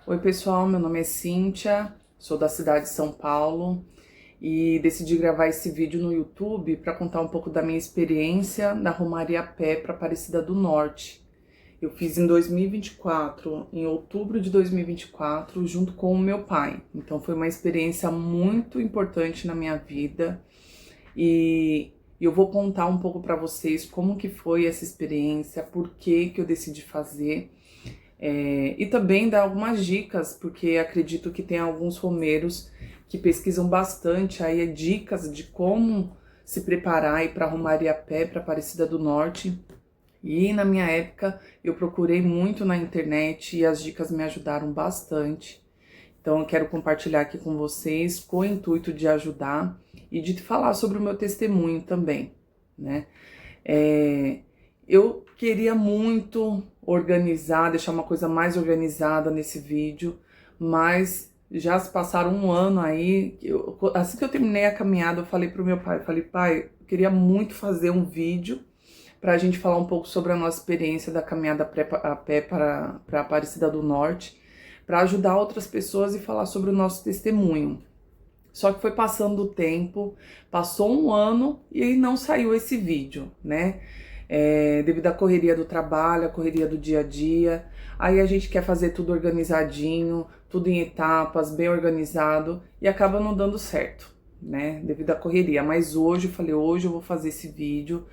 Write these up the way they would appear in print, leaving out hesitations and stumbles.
Oi pessoal, meu nome é Cíntia, sou da cidade de São Paulo e decidi gravar esse vídeo no YouTube para contar um pouco da minha experiência na Romaria a Pé para Aparecida do Norte. Eu fiz em 2024, em outubro de 2024, junto com o meu pai. Então foi uma experiência muito importante na minha vida e eu vou contar um pouco para vocês como que foi essa experiência, por que eu decidi fazer. E também dar algumas dicas, porque acredito que tem alguns romeiros que pesquisam bastante aí dicas de como se preparar e para Romaria a Pé para Aparecida do Norte. E na minha época eu procurei muito na internet e as dicas me ajudaram bastante. Então eu quero compartilhar aqui com vocês com o intuito de ajudar e de falar sobre o meu testemunho também, né? Eu queria muito organizar, deixar uma coisa mais organizada nesse vídeo, mas já se passaram um ano aí, assim que eu terminei a caminhada, eu falei pro meu pai, pai, eu queria muito fazer um vídeo pra gente falar um pouco sobre a nossa experiência da caminhada a pé para Aparecida do Norte, para ajudar outras pessoas e falar sobre o nosso testemunho. Só que foi passando o tempo, passou um ano e não saiu esse vídeo, né? Devido à correria do trabalho, à correria do dia a dia, aí a gente quer fazer tudo organizadinho, tudo em etapas, bem organizado e acaba não dando certo, né? Devido à correria. Mas hoje eu falei, hoje eu vou fazer esse vídeo.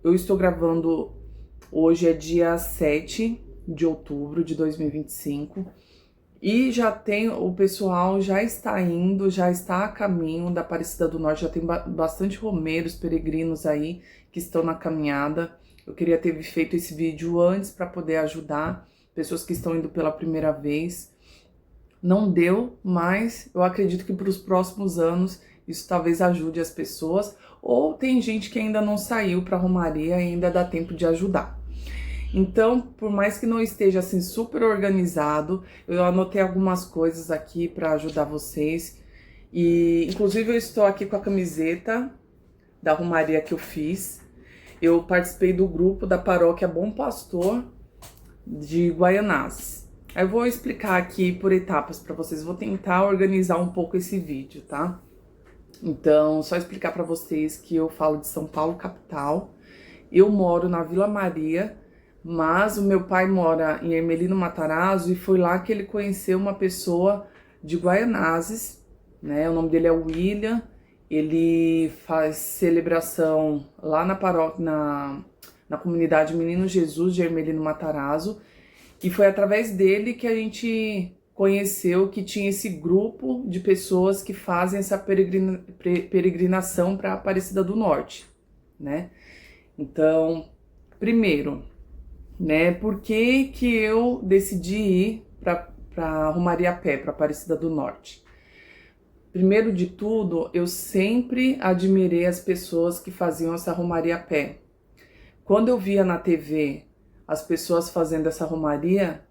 Eu estou gravando, hoje é dia 7 de outubro de 2025. E já tem, o pessoal já está indo, já está a caminho da Aparecida do Norte, já tem bastante romeiros, peregrinos aí que estão na caminhada. Eu queria ter feito esse vídeo antes para poder ajudar pessoas que estão indo pela primeira vez. Não deu, mas eu acredito que para os próximos anos isso talvez ajude as pessoas. Ou tem gente que ainda não saiu para a Romaria e ainda dá tempo de ajudar. Então, por mais que não esteja assim super organizado, eu anotei algumas coisas aqui para ajudar vocês. E inclusive eu estou aqui com a camiseta da Romaria que eu fiz. Eu participei do grupo da Paróquia Bom Pastor de Guaianazes. Aí eu vou explicar aqui por etapas para vocês. Vou tentar organizar um pouco esse vídeo, tá? Então, só explicar para vocês que eu falo de São Paulo, capital. Eu moro na Vila Maria, mas o meu pai mora em Hermelino Matarazzo e foi lá que ele conheceu uma pessoa de Guaianazes, né? O nome dele é William, ele faz celebração lá na paróquia, na comunidade Menino Jesus de Hermelino Matarazzo, e foi através dele que a gente conheceu que tinha esse grupo de pessoas que fazem essa peregrinação para Aparecida do Norte, né? Então, primeiro, né, por que eu decidi ir para Romaria a Pé, para Aparecida do Norte? Primeiro de tudo, eu sempre admirei as pessoas que faziam essa Romaria a pé. Quando eu via na TV as pessoas fazendo essa Romaria,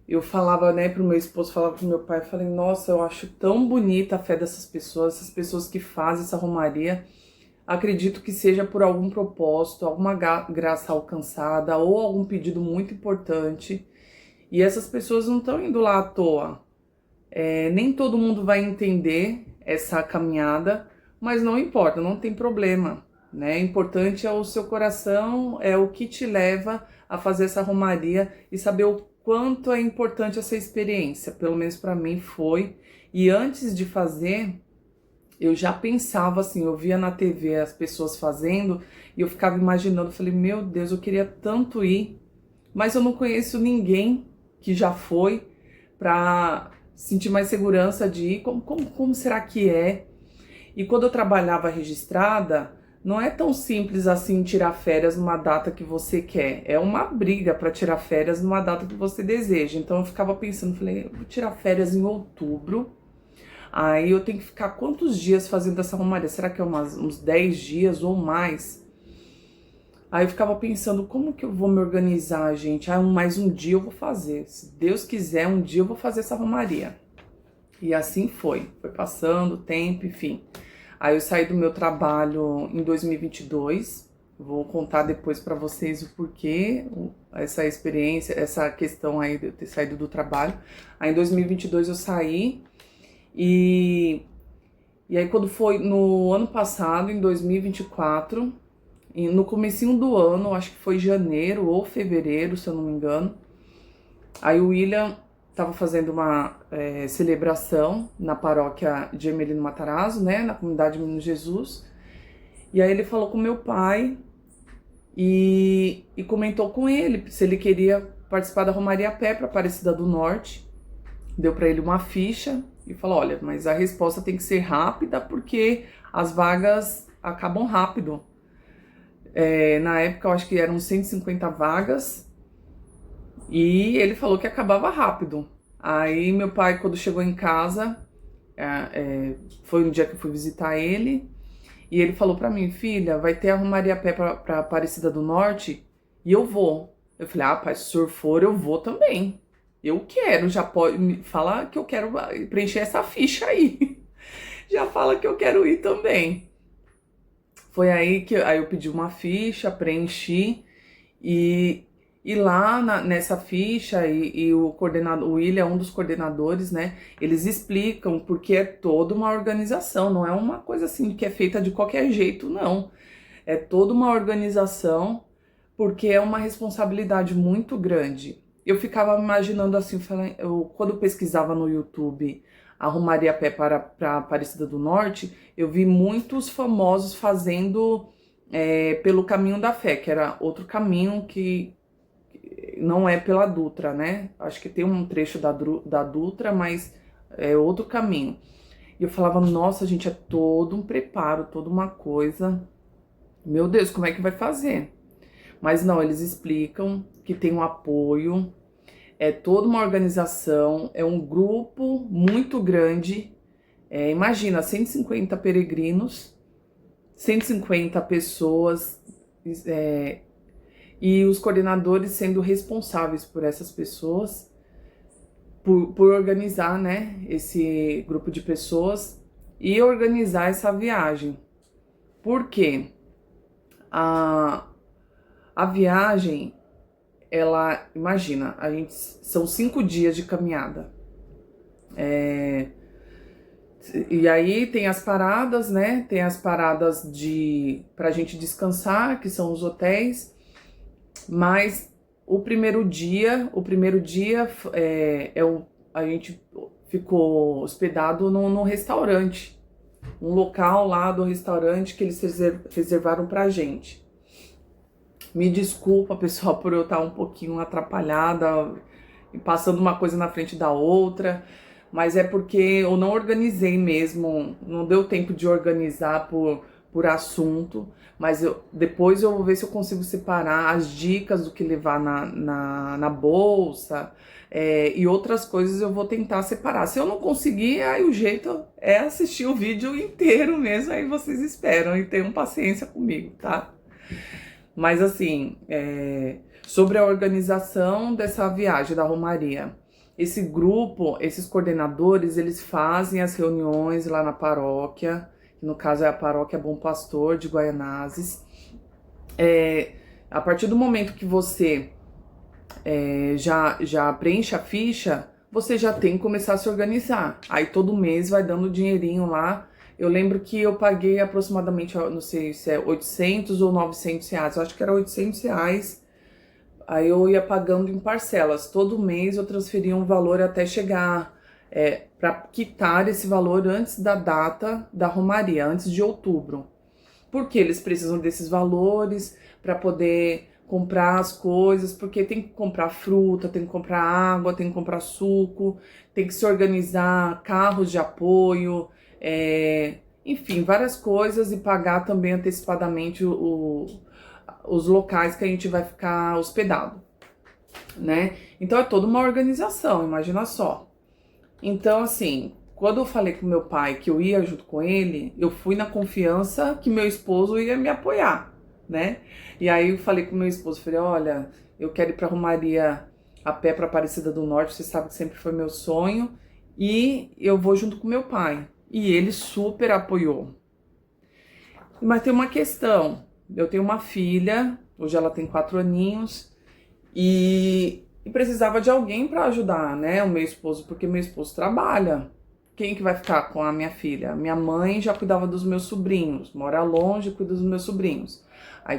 eu falava, né, pro meu esposo, falava pro meu pai, falei, nossa, eu acho tão bonita a fé dessas pessoas, essas pessoas que fazem essa Romaria. Acredito que seja por algum propósito, alguma graça alcançada ou algum pedido muito importante. E essas pessoas não estão indo lá à toa. Nem todo mundo vai entender essa caminhada, mas não importa, não tem problema, né? O importante é o seu coração, é o que te leva a fazer essa romaria e saber o quanto é importante essa experiência. Pelo menos para mim foi. E antes de fazer, eu já pensava assim, eu via na TV as pessoas fazendo e eu ficava imaginando, falei, meu Deus, eu queria tanto ir, mas eu não conheço ninguém que já foi para sentir mais segurança de ir, como será que é? E quando eu trabalhava registrada, não é tão simples assim tirar férias numa data que você quer, é uma briga para tirar férias numa data que você deseja. Então eu ficava pensando, falei, eu vou tirar férias em outubro, aí eu tenho que ficar quantos dias fazendo essa romaria? Será que é uns 10 dias ou mais? Aí eu ficava pensando, como que eu vou me organizar, gente? Mais um dia eu vou fazer. Se Deus quiser, um dia eu vou fazer essa romaria. E assim foi. Foi passando o tempo, enfim. Aí eu saí do meu trabalho em 2022. Vou contar depois para vocês o porquê, essa experiência, essa questão aí de eu ter saído do trabalho. Aí em 2022 eu saí e aí quando foi no ano passado, em 2024, no comecinho do ano, acho que foi janeiro ou fevereiro, se eu não me engano, aí o William estava fazendo uma celebração na paróquia de Emelino Matarazzo, né, na comunidade Menino Jesus, e aí ele falou com meu pai e comentou com ele se ele queria participar da Romaria a Pé para Aparecida do Norte. Deu para ele uma ficha e falou: olha, mas a resposta tem que ser rápida porque as vagas acabam rápido. Na época eu acho que eram 150 vagas e ele falou que acabava rápido. Aí meu pai, quando chegou em casa, foi um dia que eu fui visitar ele. E ele falou pra mim: filha, vai ter a Romaria a Pé pra Aparecida do Norte e eu vou. Eu falei: ah, pai, se o senhor for, eu vou também. Eu quero, já pode me falar que eu quero preencher essa ficha aí. Já fala que eu quero ir também. Foi aí que eu pedi uma ficha, preenchi e lá nessa ficha e o coordenador, o William, um dos coordenadores, né? Eles explicam porque é toda uma organização, não é uma coisa assim que é feita de qualquer jeito, não. É toda uma organização porque é uma responsabilidade muito grande. Eu ficava me imaginando assim, quando eu pesquisava no YouTube a Romaria a Pé para Aparecida do Norte, eu vi muitos famosos fazendo pelo Caminho da Fé, que era outro caminho que não é pela Dutra, né? Acho que tem um trecho da Dutra, mas é outro caminho. E eu falava: nossa, gente, é todo um preparo, toda uma coisa. Meu Deus, como é que vai fazer? Mas não, eles explicam que tem um apoio, é toda uma organização, é um grupo muito grande. Imagina, 150 peregrinos, 150 pessoas, e os coordenadores sendo responsáveis por essas pessoas, por organizar, né, esse grupo de pessoas e organizar essa viagem. Por quê? A viagem, ela, imagina, são 5 dias de caminhada. E aí tem as paradas, né? Tem as paradas pra gente descansar, que são os hotéis. Mas o primeiro dia a gente ficou hospedado num restaurante, um local lá do restaurante que eles reservaram pra gente. Me desculpa, pessoal, por eu estar um pouquinho atrapalhada e passando uma coisa na frente da outra, mas é porque eu não organizei mesmo, não deu tempo de organizar por assunto, mas depois eu vou ver se eu consigo separar as dicas do que levar na bolsa, e outras coisas eu vou tentar separar. Se eu não conseguir, aí o jeito é assistir o vídeo inteiro mesmo, aí vocês esperam e tenham paciência comigo, tá? Mas assim, sobre a organização dessa viagem da Romaria, esse grupo, esses coordenadores, eles fazem as reuniões lá na paróquia, que no caso é a paróquia Bom Pastor de Guaianazes. A partir do momento que você já preenche a ficha, você já tem que começar a se organizar. Aí todo mês vai dando dinheirinho lá. Eu lembro que eu paguei aproximadamente, não sei se é 800 ou 900 reais, eu acho que era 800 reais. Aí eu ia pagando em parcelas. Todo mês eu transferia um valor até chegar para quitar esse valor antes da data da Romaria, antes de outubro. Porque eles precisam desses valores para poder comprar as coisas, porque tem que comprar fruta, tem que comprar água, tem que comprar suco, tem que se organizar, carros de apoio, enfim, várias coisas, e pagar também antecipadamente os locais que a gente vai ficar hospedado, né? Então é toda uma organização, imagina só. Então, assim, quando eu falei com meu pai que eu ia junto com ele, eu fui na confiança que meu esposo ia me apoiar, né? E aí eu falei com meu esposo, falei: olha, eu quero ir pra Romaria a pé pra Aparecida do Norte, você sabe que sempre foi meu sonho, e eu vou junto com meu pai. E ele super apoiou. Mas tem uma questão, eu tenho uma filha, hoje ela tem 4 aninhos, e precisava de alguém para ajudar, né, o meu esposo, porque meu esposo trabalha. Quem que vai ficar com a minha filha? Minha mãe já cuidava dos meus sobrinhos, mora longe, cuida dos meus sobrinhos. Aí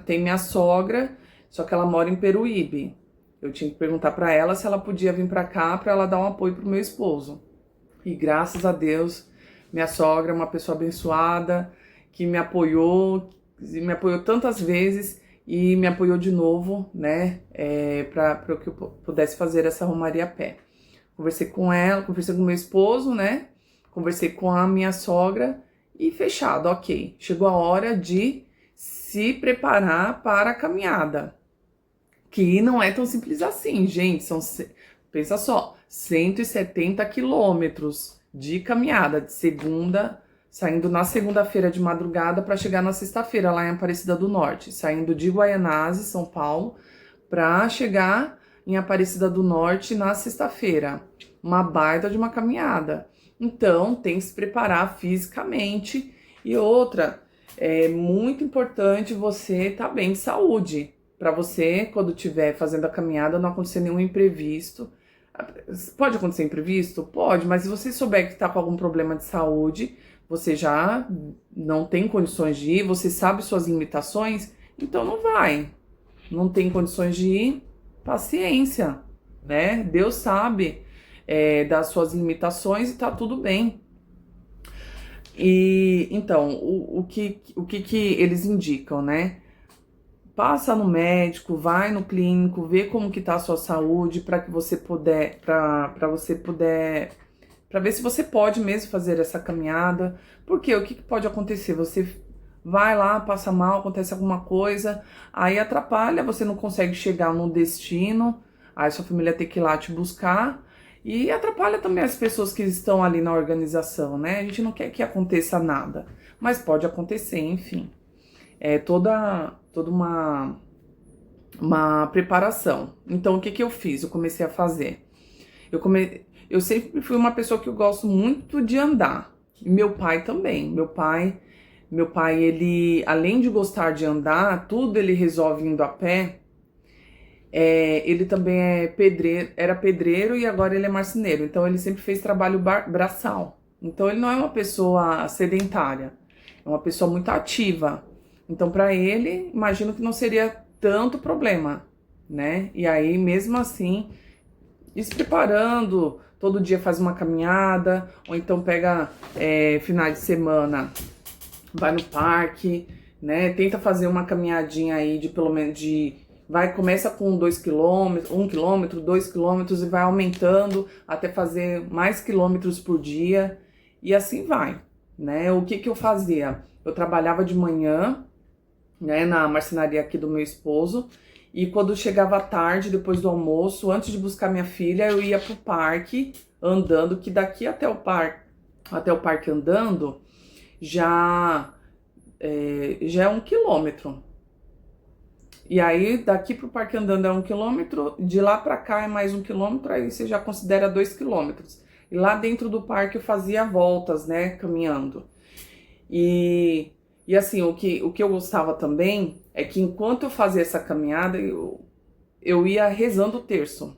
tem minha sogra, só que ela mora em Peruíbe. Eu tinha que perguntar para ela se ela podia vir para cá para ela dar um apoio pro meu esposo. E graças a Deus, minha sogra é uma pessoa abençoada, que me apoiou tantas vezes e me apoiou de novo, né, para que eu pudesse fazer essa romaria a pé. Conversei com ela, conversei com meu esposo, né, conversei com a minha sogra e fechado, ok. Chegou a hora de se preparar para a caminhada, que não é tão simples assim, gente, pensa só, 170 quilômetros de caminhada, saindo na segunda-feira de madrugada para chegar na sexta-feira lá em Aparecida do Norte, saindo de Guaianazes, São Paulo, para chegar em Aparecida do Norte na sexta-feira. Uma baita de uma caminhada. Então, tem que se preparar fisicamente. E outra, é muito importante você estar bem de saúde, para você, quando estiver fazendo a caminhada, não acontecer nenhum imprevisto. Pode acontecer imprevisto? Pode, mas se você souber que está com algum problema de saúde, você já não tem condições de ir, você sabe suas limitações, então não vai. Não tem condições de ir, paciência, né? Deus sabe das suas limitações e tá tudo bem. E então, o que eles indicam, né? Passa no médico, vai no clínico, vê como que tá a sua saúde para ver se você pode mesmo fazer essa caminhada. Porque o que pode acontecer? Você vai lá, passa mal, acontece alguma coisa, aí atrapalha, você não consegue chegar no destino, aí sua família tem que ir lá te buscar, e atrapalha também as pessoas que estão ali na organização, né? A gente não quer que aconteça nada, mas pode acontecer, enfim. É toda uma preparação. Então, o que eu fiz? Eu comecei a fazer. Eu sempre fui uma pessoa que eu gosto muito de andar. Meu pai também. Meu pai, ele, além de gostar de andar, tudo ele resolve indo a pé. Ele também era pedreiro e agora ele é marceneiro. Então, ele sempre fez trabalho braçal. Então, ele não é uma pessoa sedentária. É uma pessoa muito ativa. Então, para ele, imagino que não seria tanto problema, né? E aí, mesmo assim, ir se preparando, todo dia faz uma caminhada, ou então pega finais de semana, vai no parque, né? Tenta fazer uma caminhadinha aí de pelo menos começa com 2 km, 1 km, 2 km e vai aumentando até fazer mais quilômetros por dia, e assim vai, né? O que eu fazia? Eu trabalhava de manhã, né, na marcenaria aqui do meu esposo, e quando chegava à tarde, depois do almoço, antes de buscar minha filha, eu ia pro parque andando, que daqui até o parque andando já é 1 quilômetro. E aí daqui pro parque andando é 1 quilômetro, de lá pra cá é mais 1 quilômetro, aí você já considera 2 quilômetros. E lá dentro do parque eu fazia voltas, né, caminhando. E assim, o que eu gostava também é que enquanto eu fazia essa caminhada, eu ia rezando o terço.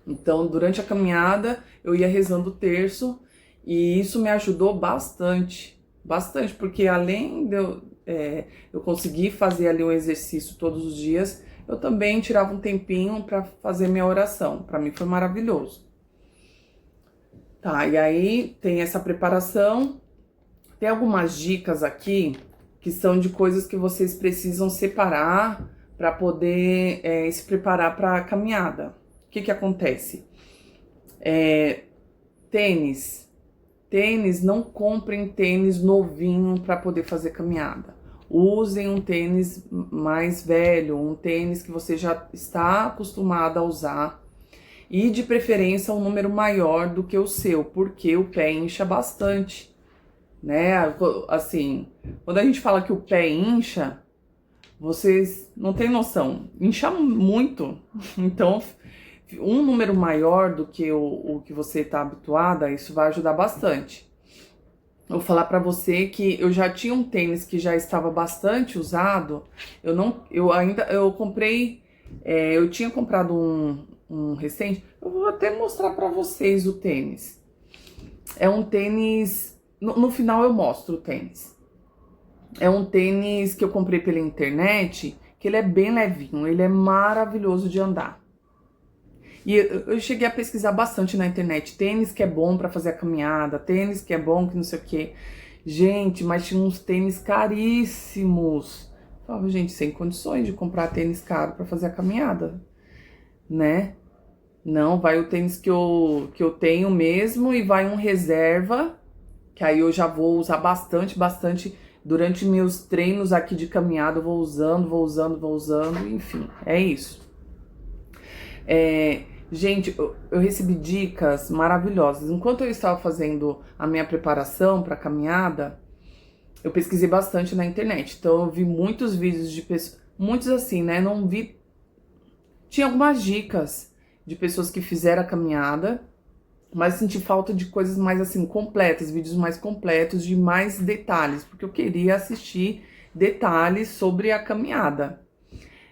Então, durante a caminhada, eu ia rezando o terço e isso me ajudou bastante. Bastante, porque além de eu conseguir fazer ali um exercício todos os dias, eu também tirava um tempinho para fazer minha oração. Para mim foi maravilhoso. Tá, e aí tem essa preparação. Tem algumas dicas aqui que são de coisas que vocês precisam separar para poder se preparar para a caminhada. O que acontece? Tênis. Não comprem tênis novinho para poder fazer caminhada. Usem um tênis mais velho, um tênis que você já está acostumado a usar. E de preferência um número maior do que o seu, porque o pé incha bastante. Né, assim, quando a gente fala que o pé incha, vocês não têm noção, incha muito. Então, um número maior do que o que você está habituada, isso vai ajudar bastante. eu vou falar pra você que eu já tinha um tênis que já estava bastante usado. Eu comprei, eu tinha comprado um recente. Eu vou até mostrar pra vocês o tênis. É um tênis, no final eu mostro o tênis. É um tênis que eu comprei pela internet, que ele é bem levinho, ele é maravilhoso de andar. E eu cheguei a pesquisar bastante na internet, tênis que é bom pra fazer a caminhada, tênis que é bom que não sei o quê. Gente, mas tinha uns tênis caríssimos. Eu falava, gente, sem condições de comprar tênis caro pra fazer a caminhada, né? Não, vai o tênis que eu tenho mesmo e vai um reserva, que aí eu já vou usar bastante. Durante meus treinos aqui de caminhada, eu vou usando, enfim, é isso. Gente, eu recebi dicas maravilhosas. Enquanto eu estava fazendo a minha preparação para a caminhada, eu pesquisei bastante na internet. Então, eu vi muitos vídeos de pessoas, muitos assim, né? Não vi. Tinha algumas dicas de pessoas que fizeram a caminhada, mas senti falta de coisas mais assim, completas, vídeos mais completos, de mais detalhes, porque eu queria assistir detalhes sobre a caminhada.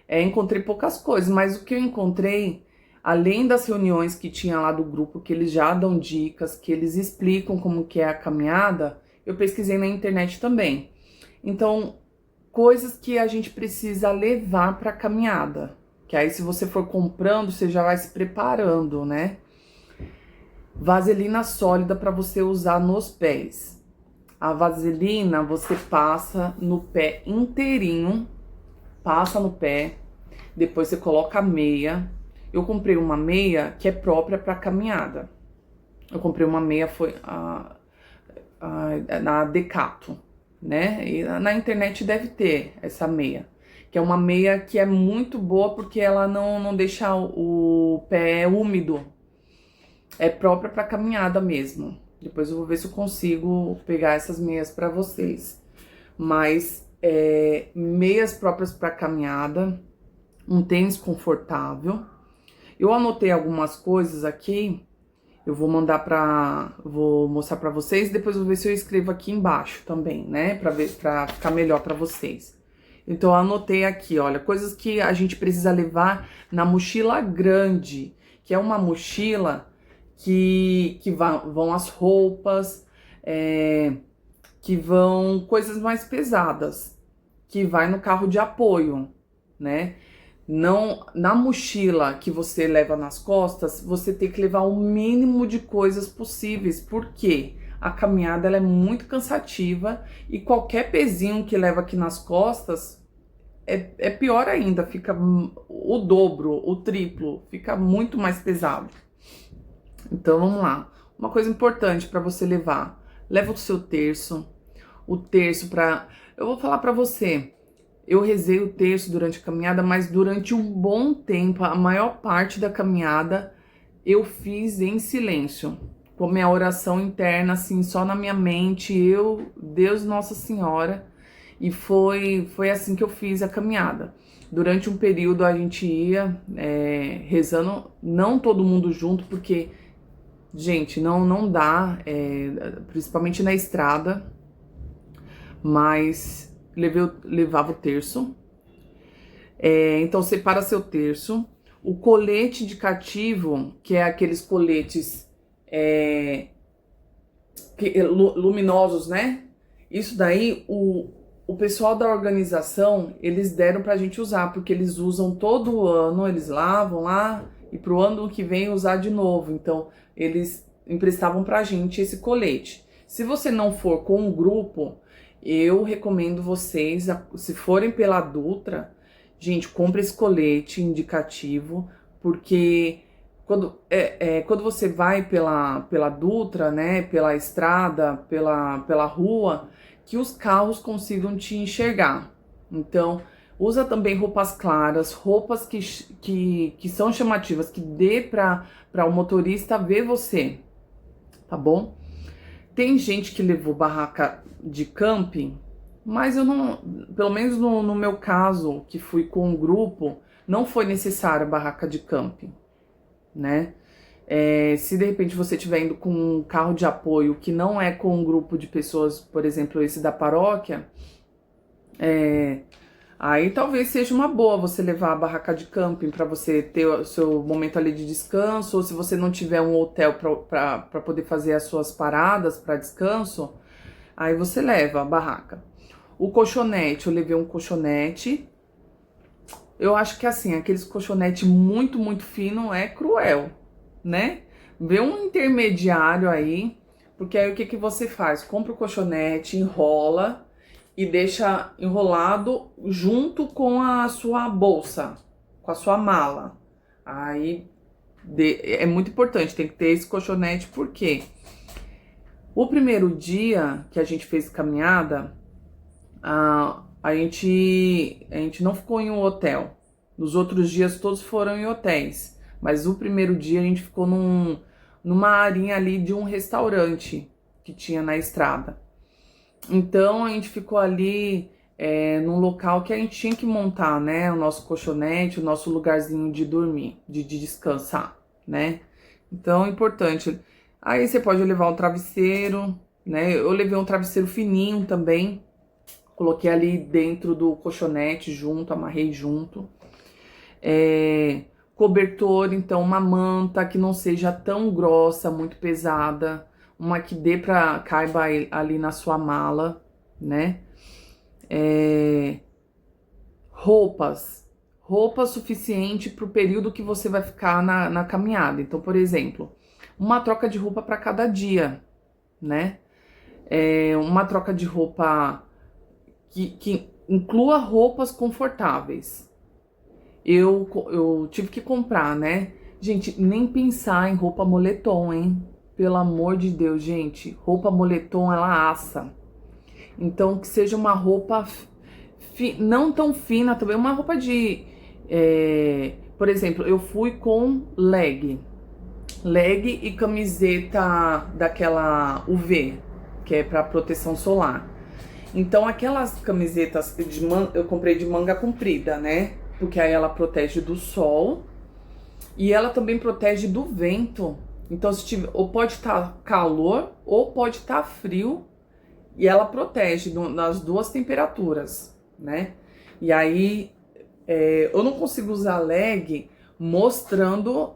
Encontrei poucas coisas, mas o que eu encontrei, além das reuniões que tinha lá do grupo, que eles já dão dicas, que eles explicam como que é a caminhada, eu pesquisei na internet também. Então, coisas que a gente precisa levar para a caminhada, que aí se você for comprando, você já vai se preparando, né? Vaselina sólida para você usar nos pés. A vaselina você passa no pé inteirinho, passa no pé, depois você coloca a meia. Eu comprei uma meia que é própria para caminhada. Eu comprei uma meia, foi na Decato, né? E na internet deve ter essa meia, que é uma meia que é muito boa porque ela não deixa o pé úmido. É própria para caminhada mesmo. Depois eu vou ver se eu consigo pegar essas meias para vocês. Mas meias próprias para caminhada, um tênis confortável. Eu anotei algumas coisas aqui, eu vou vou mostrar para vocês, depois eu vou ver se eu escrevo aqui embaixo também, né, para ficar melhor para vocês. Então eu anotei aqui, olha, coisas que a gente precisa levar na mochila grande, que é uma mochila que vão as roupas, que vão coisas mais pesadas, que vai no carro de apoio, né? Não, na mochila que você leva nas costas, você tem que levar o mínimo de coisas possíveis, porque a caminhada ela é muito cansativa e qualquer pezinho que leva aqui nas costas é pior ainda, fica o dobro, o triplo, fica muito mais pesado. Então vamos lá. Uma coisa importante para você levar: leva o seu terço. O terço para. Eu vou falar para você. Eu rezei o terço durante a caminhada, mas durante um bom tempo, a maior parte da caminhada, eu fiz em silêncio, com minha oração interna, assim, só na minha mente, eu, Deus, Nossa Senhora, e foi assim que eu fiz a caminhada. Durante um período a gente ia rezando, não todo mundo junto, porque, gente, não dá, principalmente na estrada, mas levava o terço. Então separa seu terço. O colete indicativo, que é aqueles coletes luminosos, né? Isso daí, o pessoal da organização, eles deram pra gente usar, porque eles usam todo ano, eles lavam lá, e pro ano que vem usar de novo. Então, eles emprestavam pra gente esse colete. Se você não for com um grupo, eu recomendo vocês, se forem pela Dutra, gente, compre esse colete indicativo, porque quando você vai pela Dutra, né, pela estrada, pela rua, que os carros consigam te enxergar. Então, usa também roupas claras, roupas que são chamativas, que dê para o motorista ver você, tá bom? Tem gente que levou barraca de camping, mas eu não, pelo menos no meu caso, que fui com um grupo, não foi necessário barraca de camping, né? Se de repente você estiver indo com um carro de apoio que não é com um grupo de pessoas, por exemplo, esse da paróquia, aí talvez seja uma boa você levar a barraca de camping para você ter o seu momento ali de descanso, ou se você não tiver um hotel para poder fazer as suas paradas para descanso, aí você leva a barraca. O colchonete, eu levei um colchonete. Eu acho que assim, aqueles colchonete muito, muito fino é cruel, né? Vê um intermediário aí, porque aí o que você faz? Compra o colchonete, enrola e deixa enrolado junto com a sua bolsa, com a sua mala. Aí é muito importante, tem que ter esse colchonete, porque o primeiro dia que a gente fez caminhada, a gente não ficou em um hotel. Nos outros dias todos foram em hotéis. Mas o primeiro dia a gente ficou numa arinha ali de um restaurante que tinha na estrada. Então a gente ficou ali num local que a gente tinha que montar, né? O nosso colchonete, o nosso lugarzinho de dormir, de descansar, né? Então é importante. Aí você pode levar um travesseiro, né? Eu levei um travesseiro fininho também. Coloquei ali dentro do colchonete junto, amarrei junto. Cobertor, então uma manta que não seja tão grossa, muito pesada. Uma que dê pra caiba ali na sua mala, né? Roupas suficiente pro período que você vai ficar na caminhada. Então, por exemplo, uma troca de roupa para cada dia, né? Uma troca de roupa que inclua roupas confortáveis. Eu tive que comprar, né? Gente, nem pensar em roupa moletom, hein? Pelo amor de Deus, gente. Roupa moletom, ela assa. Então, que seja uma roupa não tão fina também. Uma roupa de... por exemplo, eu fui com leg e camiseta daquela UV, que é para proteção solar. Então, aquelas camisetas eu comprei de manga comprida, né? Porque aí ela protege do sol e ela também protege do vento. Então, se tiver, ou pode estar calor ou pode estar frio, e ela protege nas duas temperaturas, né? E aí, eu não consigo usar leg mostrando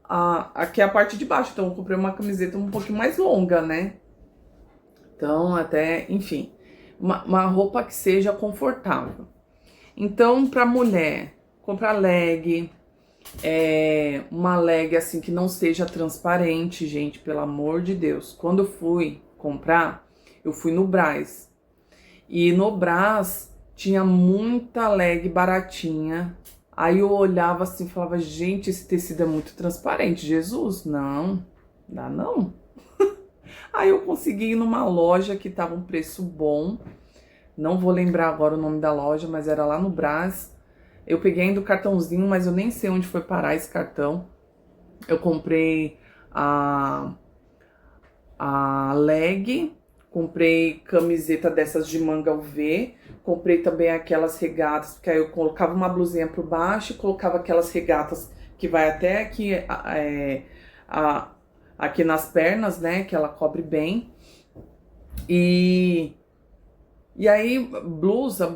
aqui a parte de baixo. Então, eu comprei uma camiseta um pouquinho mais longa, né? Então, até, enfim, uma roupa que seja confortável. Então, pra mulher, comprar leg, uma leg assim que não seja transparente, gente, pelo amor de Deus. Quando eu fui comprar, eu fui no Brás. E no Brás tinha muita leg baratinha. Aí eu olhava assim e falava, gente, esse tecido é muito transparente. Jesus, não, dá não. Aí eu consegui ir numa loja que tava um preço bom. Não vou lembrar agora o nome da loja, mas era lá no Brás. Eu peguei ainda o cartãozinho, mas eu nem sei onde foi parar esse cartão. Eu comprei a leg, comprei camiseta dessas de manga UV, comprei também aquelas regatas, porque aí eu colocava uma blusinha por baixo e colocava aquelas regatas que vai até aqui, aqui nas pernas, né, que ela cobre bem. E aí, blusa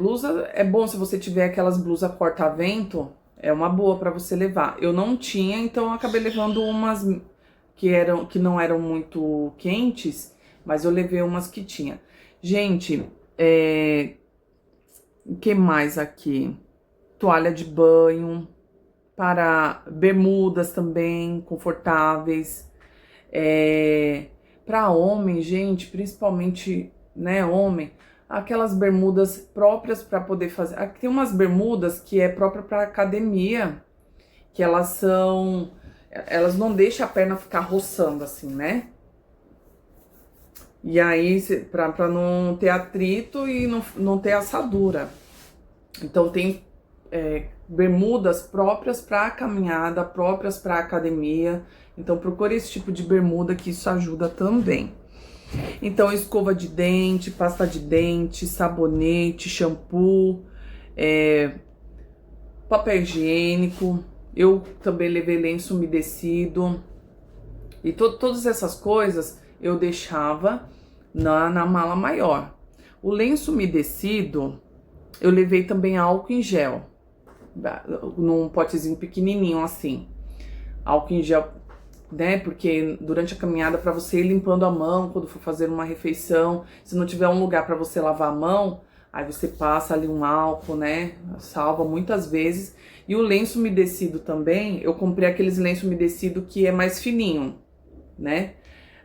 é bom se você tiver aquelas blusas corta-vento, é uma boa pra você levar. Eu não tinha, então eu acabei levando umas que não eram muito quentes, mas eu levei umas que tinha. Gente, o que mais aqui? Toalha de banho, para bermudas também, confortáveis. Para homem, gente, principalmente, né, homem, aquelas bermudas próprias para poder fazer. Aqui tem umas bermudas que é própria para academia, que elas não deixam a perna ficar roçando assim, né? E aí, para não ter atrito e não ter assadura. Então tem bermudas próprias para caminhada, próprias para academia. Então procure esse tipo de bermuda, que isso ajuda também. Então, escova de dente, pasta de dente, sabonete, shampoo, papel higiênico. Eu também levei lenço umedecido. E todas essas coisas eu deixava na mala maior. O lenço umedecido, eu levei também álcool em gel, num potezinho pequenininho assim. Álcool em gel, né? Porque durante a caminhada, para você ir limpando a mão quando for fazer uma refeição, se não tiver um lugar para você lavar a mão, aí você passa ali um álcool, né? Salva muitas vezes. E o lenço umedecido também, eu comprei aqueles lenços umedecidos que é mais fininho, né?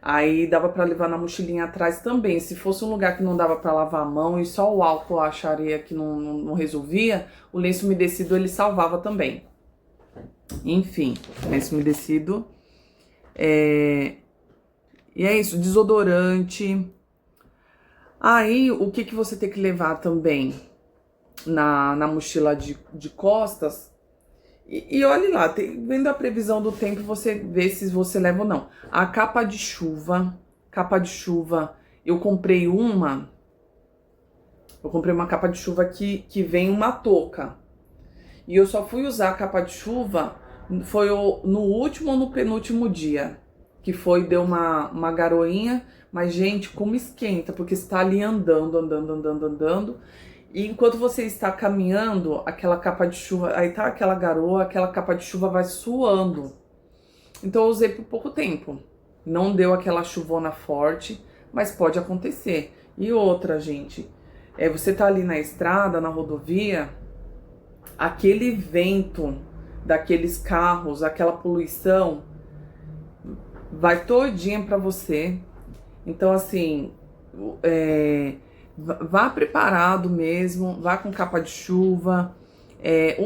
Aí dava para levar na mochilinha atrás também. Se fosse um lugar que não dava para lavar a mão e só o álcool acharia que não resolvia, o lenço umedecido ele salvava também. Enfim, lenço umedecido. E é isso, desodorante. Aí, o que você tem que levar também na mochila de costas? E olhe lá, vendo a previsão do tempo, você vê se você leva ou não. A capa de chuva, eu comprei uma capa de chuva que vem uma touca. E eu só fui usar a capa de chuva, foi no último ou no penúltimo dia, que deu uma garoinha, mas gente, como esquenta, porque você tá ali andando, e enquanto você está caminhando, aquela capa de chuva, aí tá aquela garoa, aquela capa de chuva vai suando. Então eu usei por pouco tempo. Não deu aquela chuvona forte, mas pode acontecer. E outra, gente, você tá ali na estrada, na rodovia, aquele vento daqueles carros, aquela poluição, vai todinha pra você. Então, assim, vá preparado mesmo, vá com capa de chuva.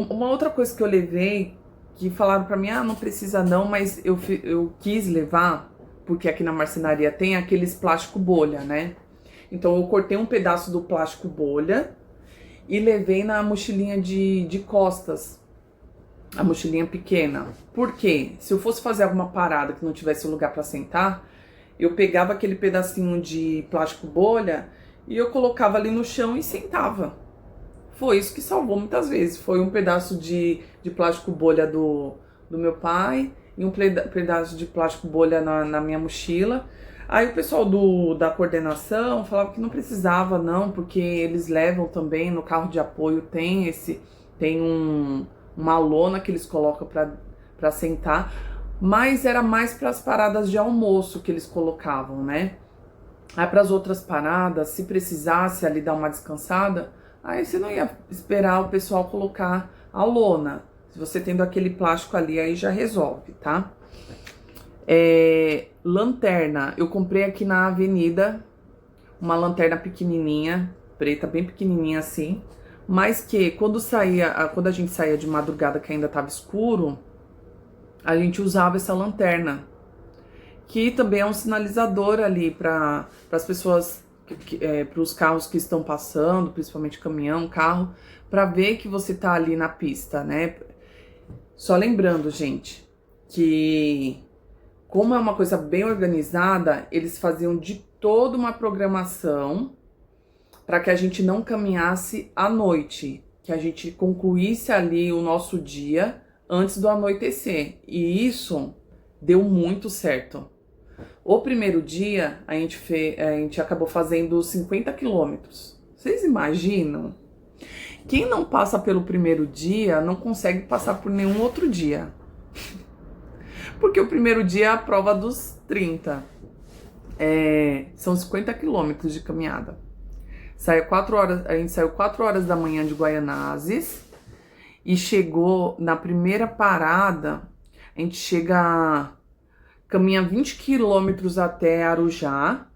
Uma outra coisa que eu levei, que falaram pra mim, não precisa não, mas eu quis levar, porque aqui na marcenaria tem aqueles plástico bolha, né? Então eu cortei um pedaço do plástico bolha e levei na mochilinha de costas, a mochilinha pequena. Por quê? Se eu fosse fazer alguma parada que não tivesse lugar pra sentar, eu pegava aquele pedacinho de plástico bolha e eu colocava ali no chão e sentava. Foi isso que salvou muitas vezes. Foi um pedaço de plástico bolha do meu pai e um pedaço de plástico bolha na minha mochila. Aí o pessoal da coordenação falava que não precisava não, porque eles levam também no carro de apoio, tem uma lona que eles colocam para sentar. Mas era mais para as paradas de almoço que eles colocavam, né? Aí para as outras paradas, se precisasse ali dar uma descansada, aí você não ia esperar o pessoal colocar a lona. Se você tendo aquele plástico ali, aí já resolve, tá? Lanterna, eu comprei aqui na avenida uma lanterna pequenininha, preta, bem pequenininha assim, mas que quando a gente saía de madrugada que ainda tava escuro, a gente usava essa lanterna, que também é um sinalizador ali para as pessoas, para os carros que estão passando, principalmente caminhão, carro, para ver que você tá ali na pista, né? Só lembrando, gente, que como é uma coisa bem organizada, eles faziam de toda uma programação para que a gente não caminhasse à noite, que a gente concluísse ali o nosso dia antes do anoitecer. E isso deu muito certo. O primeiro dia, a gente acabou fazendo 50 quilômetros. Vocês imaginam? Quem não passa pelo primeiro dia, não consegue passar por nenhum outro dia. Porque o primeiro dia é a prova dos 30. São 50 quilômetros de caminhada. A gente saiu 4 horas da manhã de Guaianazes e chegou na primeira parada, a gente caminha 20 quilômetros até Arujá.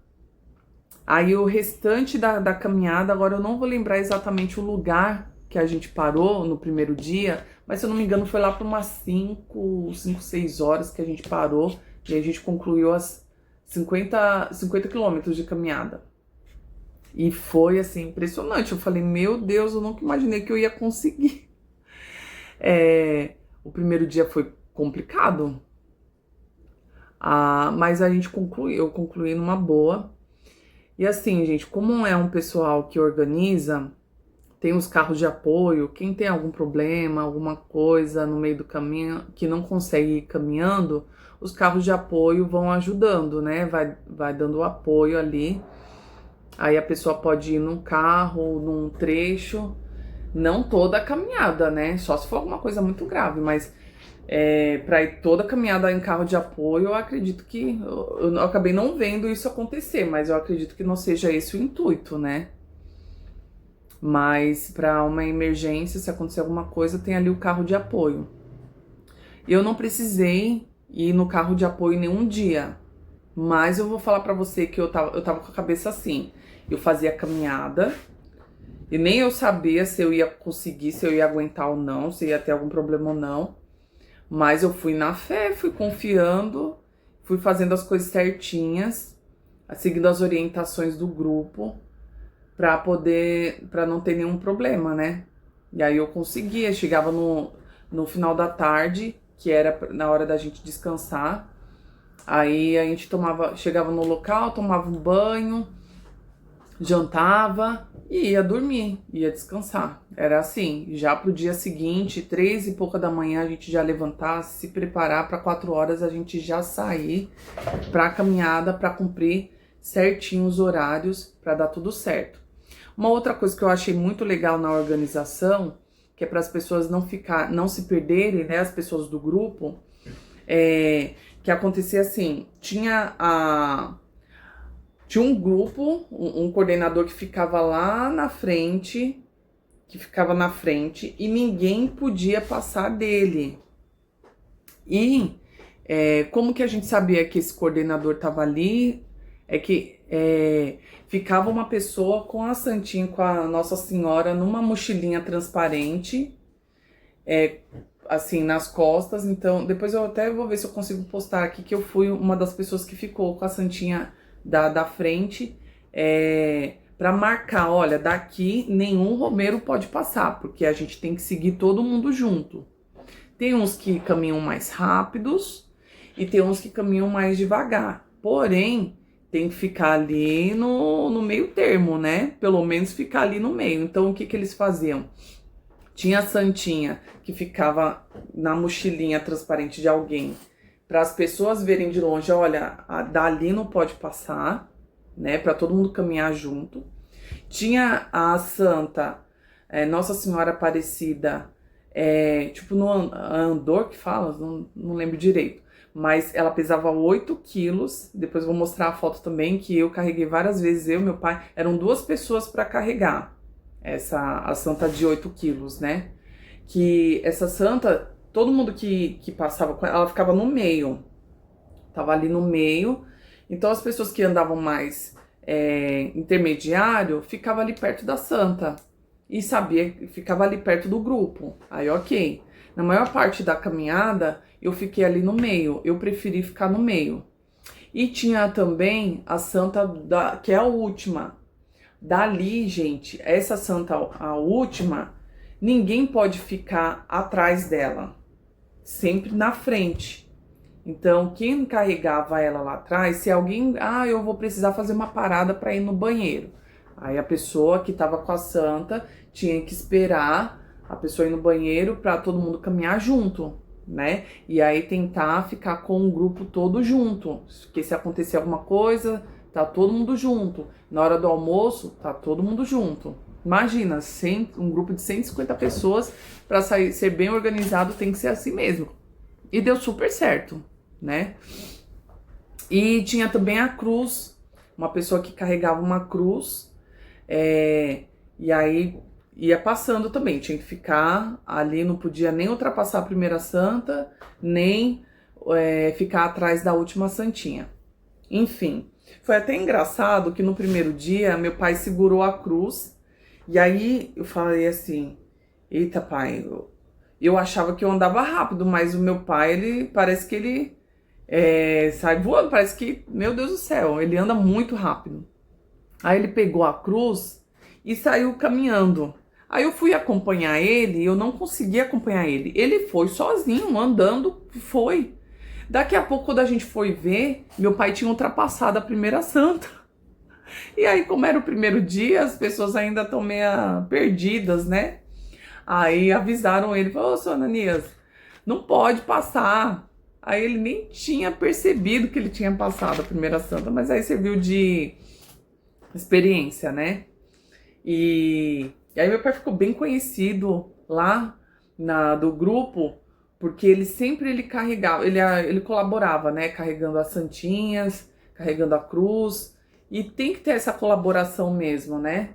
Aí o restante da caminhada, agora eu não vou lembrar exatamente o lugar que a gente parou no primeiro dia, mas se eu não me engano foi lá por umas 5, 6 horas que a gente parou e a gente concluiu as 50 quilômetros de caminhada. E foi assim, impressionante. Eu falei, meu Deus, eu nunca imaginei que eu ia conseguir. O primeiro dia foi complicado, mas eu concluí numa boa. E assim, gente, como é um pessoal que organiza, Tem os carros de apoio, quem tem algum problema, alguma coisa no meio do caminho que não consegue ir caminhando, os carros de apoio vão ajudando, né? Vai dando apoio ali. Aí a pessoa pode ir num carro, num trecho, não toda a caminhada, né? Só se for alguma coisa muito grave, mas para ir toda a caminhada em carro de apoio, eu acredito que. Eu acabei não vendo isso acontecer, mas eu acredito que não seja esse o intuito, né? Mas para uma emergência, se acontecer alguma coisa, tem ali o carro de apoio. Eu não precisei ir no carro de apoio nenhum dia, mas eu vou falar para você que eu tava com a cabeça assim. Eu fazia a caminhada e nem eu sabia se eu ia conseguir, se eu ia aguentar ou não, se ia ter algum problema ou não. Mas eu fui na fé, fui confiando, fui fazendo as coisas certinhas, seguindo as orientações do grupo, para não ter nenhum problema, né? E aí eu conseguia, chegava no final da tarde, que era na hora da gente descansar. Aí a gente chegava no local, tomava um banho, jantava e ia dormir, ia descansar. Era assim, já pro dia seguinte, 3 e pouca da manhã, a gente já levantar, se preparar para 4 horas a gente já sair pra caminhada, para cumprir certinho os horários, para dar tudo certo. Uma outra coisa que eu achei muito legal na organização, que é para as pessoas não se perderem, né, as pessoas do grupo, que acontecia assim, tinha um grupo, um coordenador que ficava lá na frente, e ninguém podia passar dele. E como que a gente sabia que esse coordenador estava ali? Ficava uma pessoa com a santinha, com a Nossa Senhora, numa mochilinha transparente, assim, nas costas. Então, depois eu até vou ver se eu consigo postar aqui que eu fui uma das pessoas que ficou com a santinha da frente, para marcar, olha, daqui nenhum romeiro pode passar, porque a gente tem que seguir todo mundo junto. Tem uns que caminham mais rápidos e tem uns que caminham mais devagar. Porém, tem que ficar ali no meio termo, né? Pelo menos ficar ali no meio. Então, o que eles faziam? Tinha a santinha que ficava na mochilinha transparente de alguém, para as pessoas verem de longe, olha, dali não pode passar, né? Para todo mundo caminhar junto. Tinha a santa Nossa Senhora Aparecida, tipo no andor que fala, não lembro direito. Mas ela pesava 8 quilos, depois eu vou mostrar a foto também, que eu carreguei várias vezes, eu e meu pai, eram 2 pessoas para carregar a santa de 8 quilos, né? Que essa santa, todo mundo que passava com ela, ela ficava no meio, tava ali no meio, então as pessoas que andavam mais intermediário, ficava ali perto da santa, e ficava ali perto do grupo, aí ok. Na maior parte da caminhada, eu fiquei ali no meio, eu preferi ficar no meio. E tinha também a santa, que é a última. Dali, gente, essa santa, a última, ninguém pode ficar atrás dela, sempre na frente. Então, quem carregava ela lá atrás, se alguém, eu vou precisar fazer uma parada para ir no banheiro. Aí a pessoa que estava com a santa tinha que esperar a pessoa ir no banheiro para todo mundo caminhar junto, né? E aí tentar ficar com o grupo todo junto, porque se acontecer alguma coisa, tá todo mundo junto. Na hora do almoço, tá todo mundo junto. Imagina, um grupo de 150 pessoas, para ser bem organizado, tem que ser assim mesmo. E deu super certo, né? E tinha também a cruz, uma pessoa que carregava uma cruz, e aí ia passando também, tinha que ficar ali, não podia nem ultrapassar a primeira santa, nem ficar atrás da última santinha. Enfim, foi até engraçado que no primeiro dia meu pai segurou a cruz, e aí eu falei assim, eita pai, eu achava que eu andava rápido, mas o meu pai, ele parece que ele sai voando, parece que, meu Deus do céu, ele anda muito rápido. Aí ele pegou a cruz e saiu caminhando. Aí eu fui acompanhar ele e eu não consegui acompanhar ele. Ele foi sozinho, andando, foi. Daqui a pouco, quando a gente foi ver, meu pai tinha ultrapassado a primeira santa. E aí, como era o primeiro dia, as pessoas ainda estão meio perdidas, né? Aí avisaram ele, falou, ô, seu Ananias, não pode passar. Aí ele nem tinha percebido que ele tinha passado a primeira santa, mas aí serviu de experiência, né? E aí meu pai ficou bem conhecido lá do grupo, porque ele carregava, ele colaborava, né? Carregando as santinhas, carregando a cruz. E tem que ter essa colaboração mesmo, né?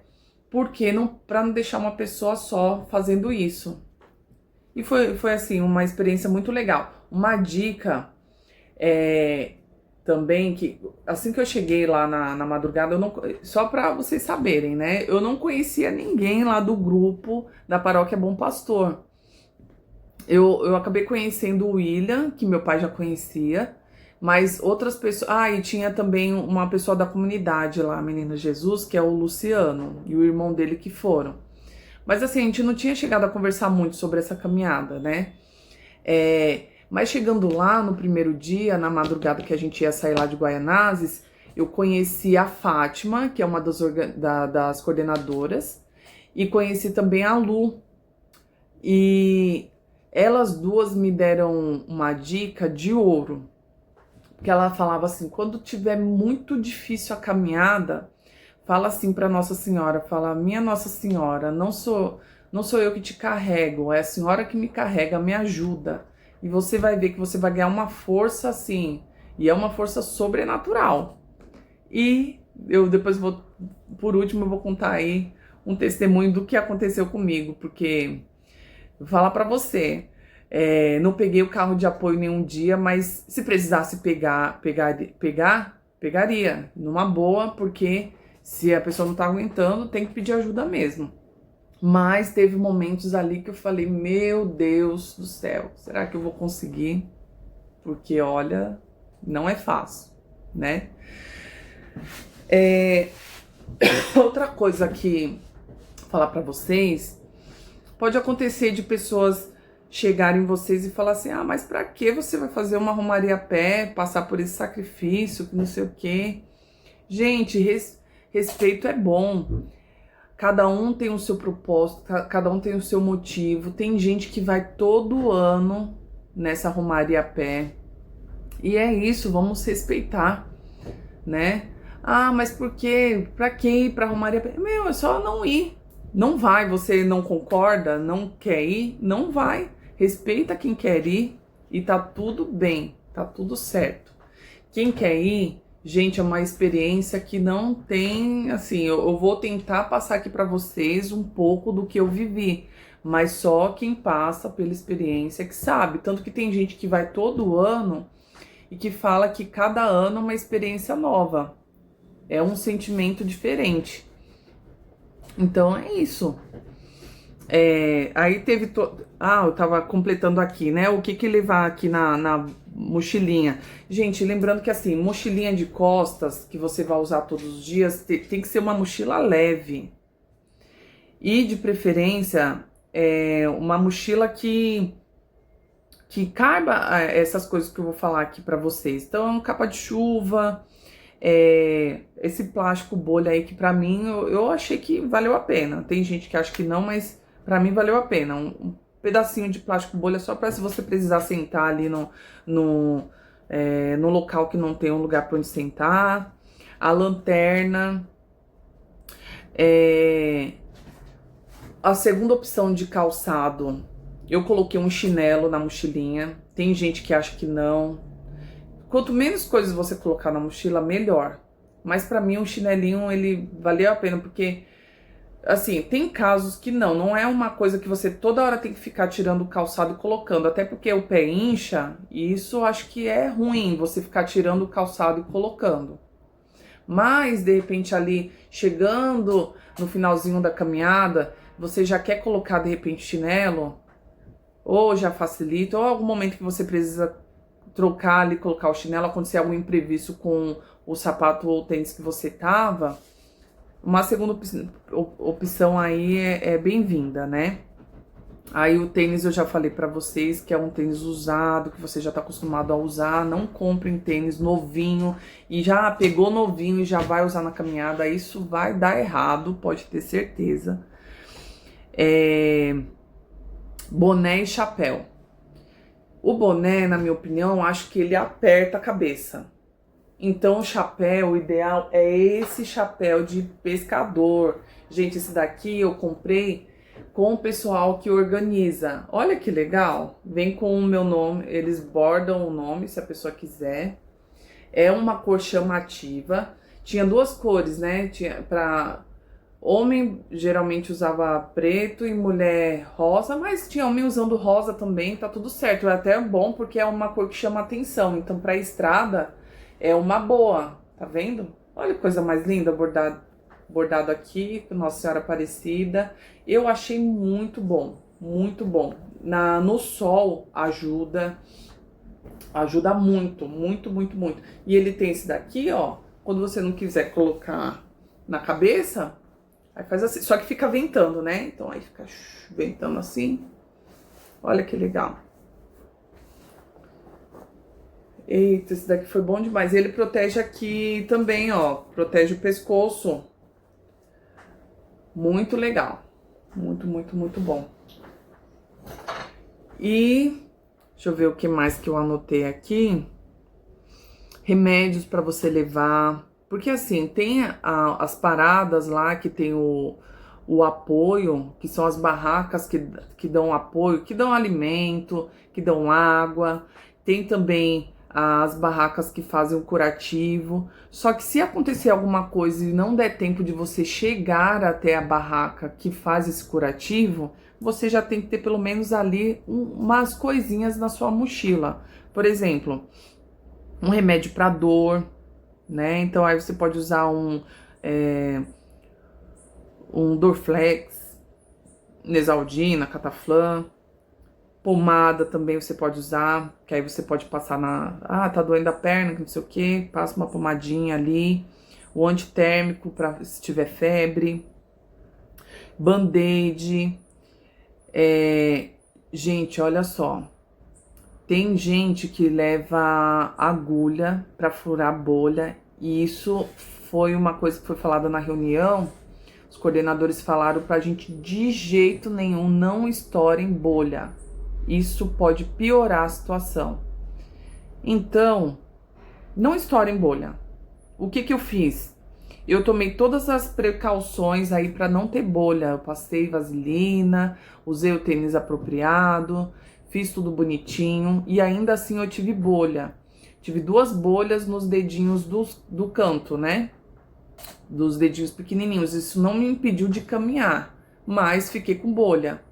Porque não, para não deixar uma pessoa só fazendo isso. E foi assim, uma experiência muito legal. Uma dica também, que assim que eu cheguei lá na madrugada, eu não, só para vocês saberem, né? Eu não conhecia ninguém lá do grupo da Paróquia Bom Pastor. Eu acabei conhecendo o William, que meu pai já conhecia, mas outras pessoas... Ah, e tinha também uma pessoa da comunidade lá, Menino Jesus, que é o Luciano, e o irmão dele que foram. Mas assim, a gente não tinha chegado a conversar muito sobre essa caminhada, né? Mas chegando lá no primeiro dia, na madrugada que a gente ia sair lá de Guaianazes, eu conheci a Fátima, que é uma das coordenadoras, e conheci também a Lu. E elas duas me deram uma dica de ouro, porque ela falava assim, quando tiver muito difícil a caminhada, fala assim para Nossa Senhora, fala, minha Nossa Senhora, não sou eu que te carrego, é a Senhora que me carrega, me ajuda. E você vai ver que você vai ganhar uma força assim, e é uma força sobrenatural. E eu depois por último, eu vou contar aí um testemunho do que aconteceu comigo, porque vou falar para você, não peguei o carro de apoio nenhum dia, mas se precisasse pegaria, numa boa, porque se a pessoa não tá aguentando, tem que pedir ajuda mesmo. Mas teve momentos ali que eu falei, meu Deus do céu, será que eu vou conseguir? Porque, olha, não é fácil, né? Outra coisa que falar pra vocês, pode acontecer de pessoas chegarem em vocês e falar assim, ah, mas pra que você vai fazer uma romaria a pé, passar por esse sacrifício, que não sei o quê? Gente, respeito é bom. Cada um tem o seu propósito, cada um tem o seu motivo. Tem gente que vai todo ano nessa romaria a pé. E é isso, vamos respeitar, né? Ah, mas por quê? Pra que ir pra romaria a pé? Meu, é só não ir. Não vai, você não concorda, não quer ir, não vai. Respeita quem quer ir e tá tudo bem, tá tudo certo. Quem quer ir, gente, é uma experiência que não tem, assim, eu vou tentar passar aqui para vocês um pouco do que eu vivi, mas só quem passa pela experiência que sabe. Tanto que tem gente que vai todo ano e que fala que cada ano é uma experiência nova, é um sentimento diferente. Então é isso. Aí teve... eu tava completando aqui, né? O que levar aqui na mochilinha. Gente, lembrando que assim, mochilinha de costas, que você vai usar todos os dias, tem que ser uma mochila leve. E de preferência, uma mochila que caiba essas coisas que eu vou falar aqui pra vocês. Então, capa de chuva... esse plástico bolha aí que pra mim eu achei que valeu a pena. Tem gente que acha que não, mas pra mim valeu a pena. Um pedacinho de plástico bolha só pra se você precisar sentar ali no local que não tem um lugar pra onde sentar. A lanterna. A segunda opção de calçado, eu coloquei um chinelo na mochilinha. Tem gente que acha que não. Quanto menos coisas você colocar na mochila, melhor. Mas pra mim, um chinelinho, ele valeu a pena, porque, assim, tem casos que não é uma coisa que você toda hora tem que ficar tirando o calçado e colocando, até porque o pé incha, e isso eu acho que é ruim, você ficar tirando o calçado e colocando. Mas, de repente, ali, chegando no finalzinho da caminhada, você já quer colocar, de repente, chinelo, ou já facilita, ou algum momento que você precisa trocar ali, colocar o chinelo, acontecer algum imprevisto com o sapato ou o tênis que você tava, uma segunda opção aí é bem-vinda, né? Aí o tênis eu já falei pra vocês que é um tênis usado, que você já tá acostumado a usar. Não comprem tênis novinho e já pegou novinho e já vai usar na caminhada. Isso vai dar errado, pode ter certeza. Boné e chapéu. O boné, na minha opinião, eu acho que ele aperta a cabeça. Então o chapéu, o ideal é esse chapéu de pescador. Gente, esse daqui eu comprei com o pessoal que organiza. Olha que legal. Vem com o meu nome, eles bordam o nome se a pessoa quiser. É uma cor chamativa. Tinha duas cores, né? Tinha para homem, geralmente usava preto e mulher rosa, mas tinha homem usando rosa também, tá tudo certo. É até bom porque é uma cor que chama atenção. Então pra estrada é uma boa, tá vendo? Olha que coisa mais linda, bordado aqui, Nossa Senhora Aparecida. Eu achei muito bom, muito bom. No sol ajuda muito, muito, muito, muito. E ele tem esse daqui, ó, quando você não quiser colocar na cabeça, aí faz assim, só que fica ventando, né? Então aí fica ventando assim. Olha que legal. Eita, esse daqui foi bom demais. Ele protege aqui também, ó. Protege o pescoço. Muito legal. Muito, muito, muito bom. E deixa eu ver o que mais que eu anotei aqui. Remédios para você levar. Porque assim, tem as paradas lá que tem o apoio, que são as barracas que dão apoio, que dão alimento, que dão água. Tem também as barracas que fazem o curativo. Só que se acontecer alguma coisa e não der tempo de você chegar até a barraca que faz esse curativo, você já tem que ter pelo menos ali umas coisinhas na sua mochila. Por exemplo, um remédio para dor, né? Então aí você pode usar um Dorflex, Nesaldina, Cataflam. Pomada também você pode usar, que aí você pode passar tá doendo a perna, que não sei o que, passa uma pomadinha ali. O antitérmico para se tiver febre. Band-aid. Gente, olha só. Tem gente que leva agulha para furar bolha, e isso foi uma coisa que foi falada na reunião. Os coordenadores falaram pra gente de jeito nenhum não estourem bolha. Isso pode piorar a situação. Então, não estourem bolha. O que eu fiz? Eu tomei todas as precauções aí para não ter bolha. Eu passei vaselina, usei o tênis apropriado, fiz tudo bonitinho e ainda assim eu tive bolha. Tive 2 bolhas nos dedinhos do canto, né? Dos dedinhos pequenininhos. Isso não me impediu de caminhar, mas fiquei com bolha.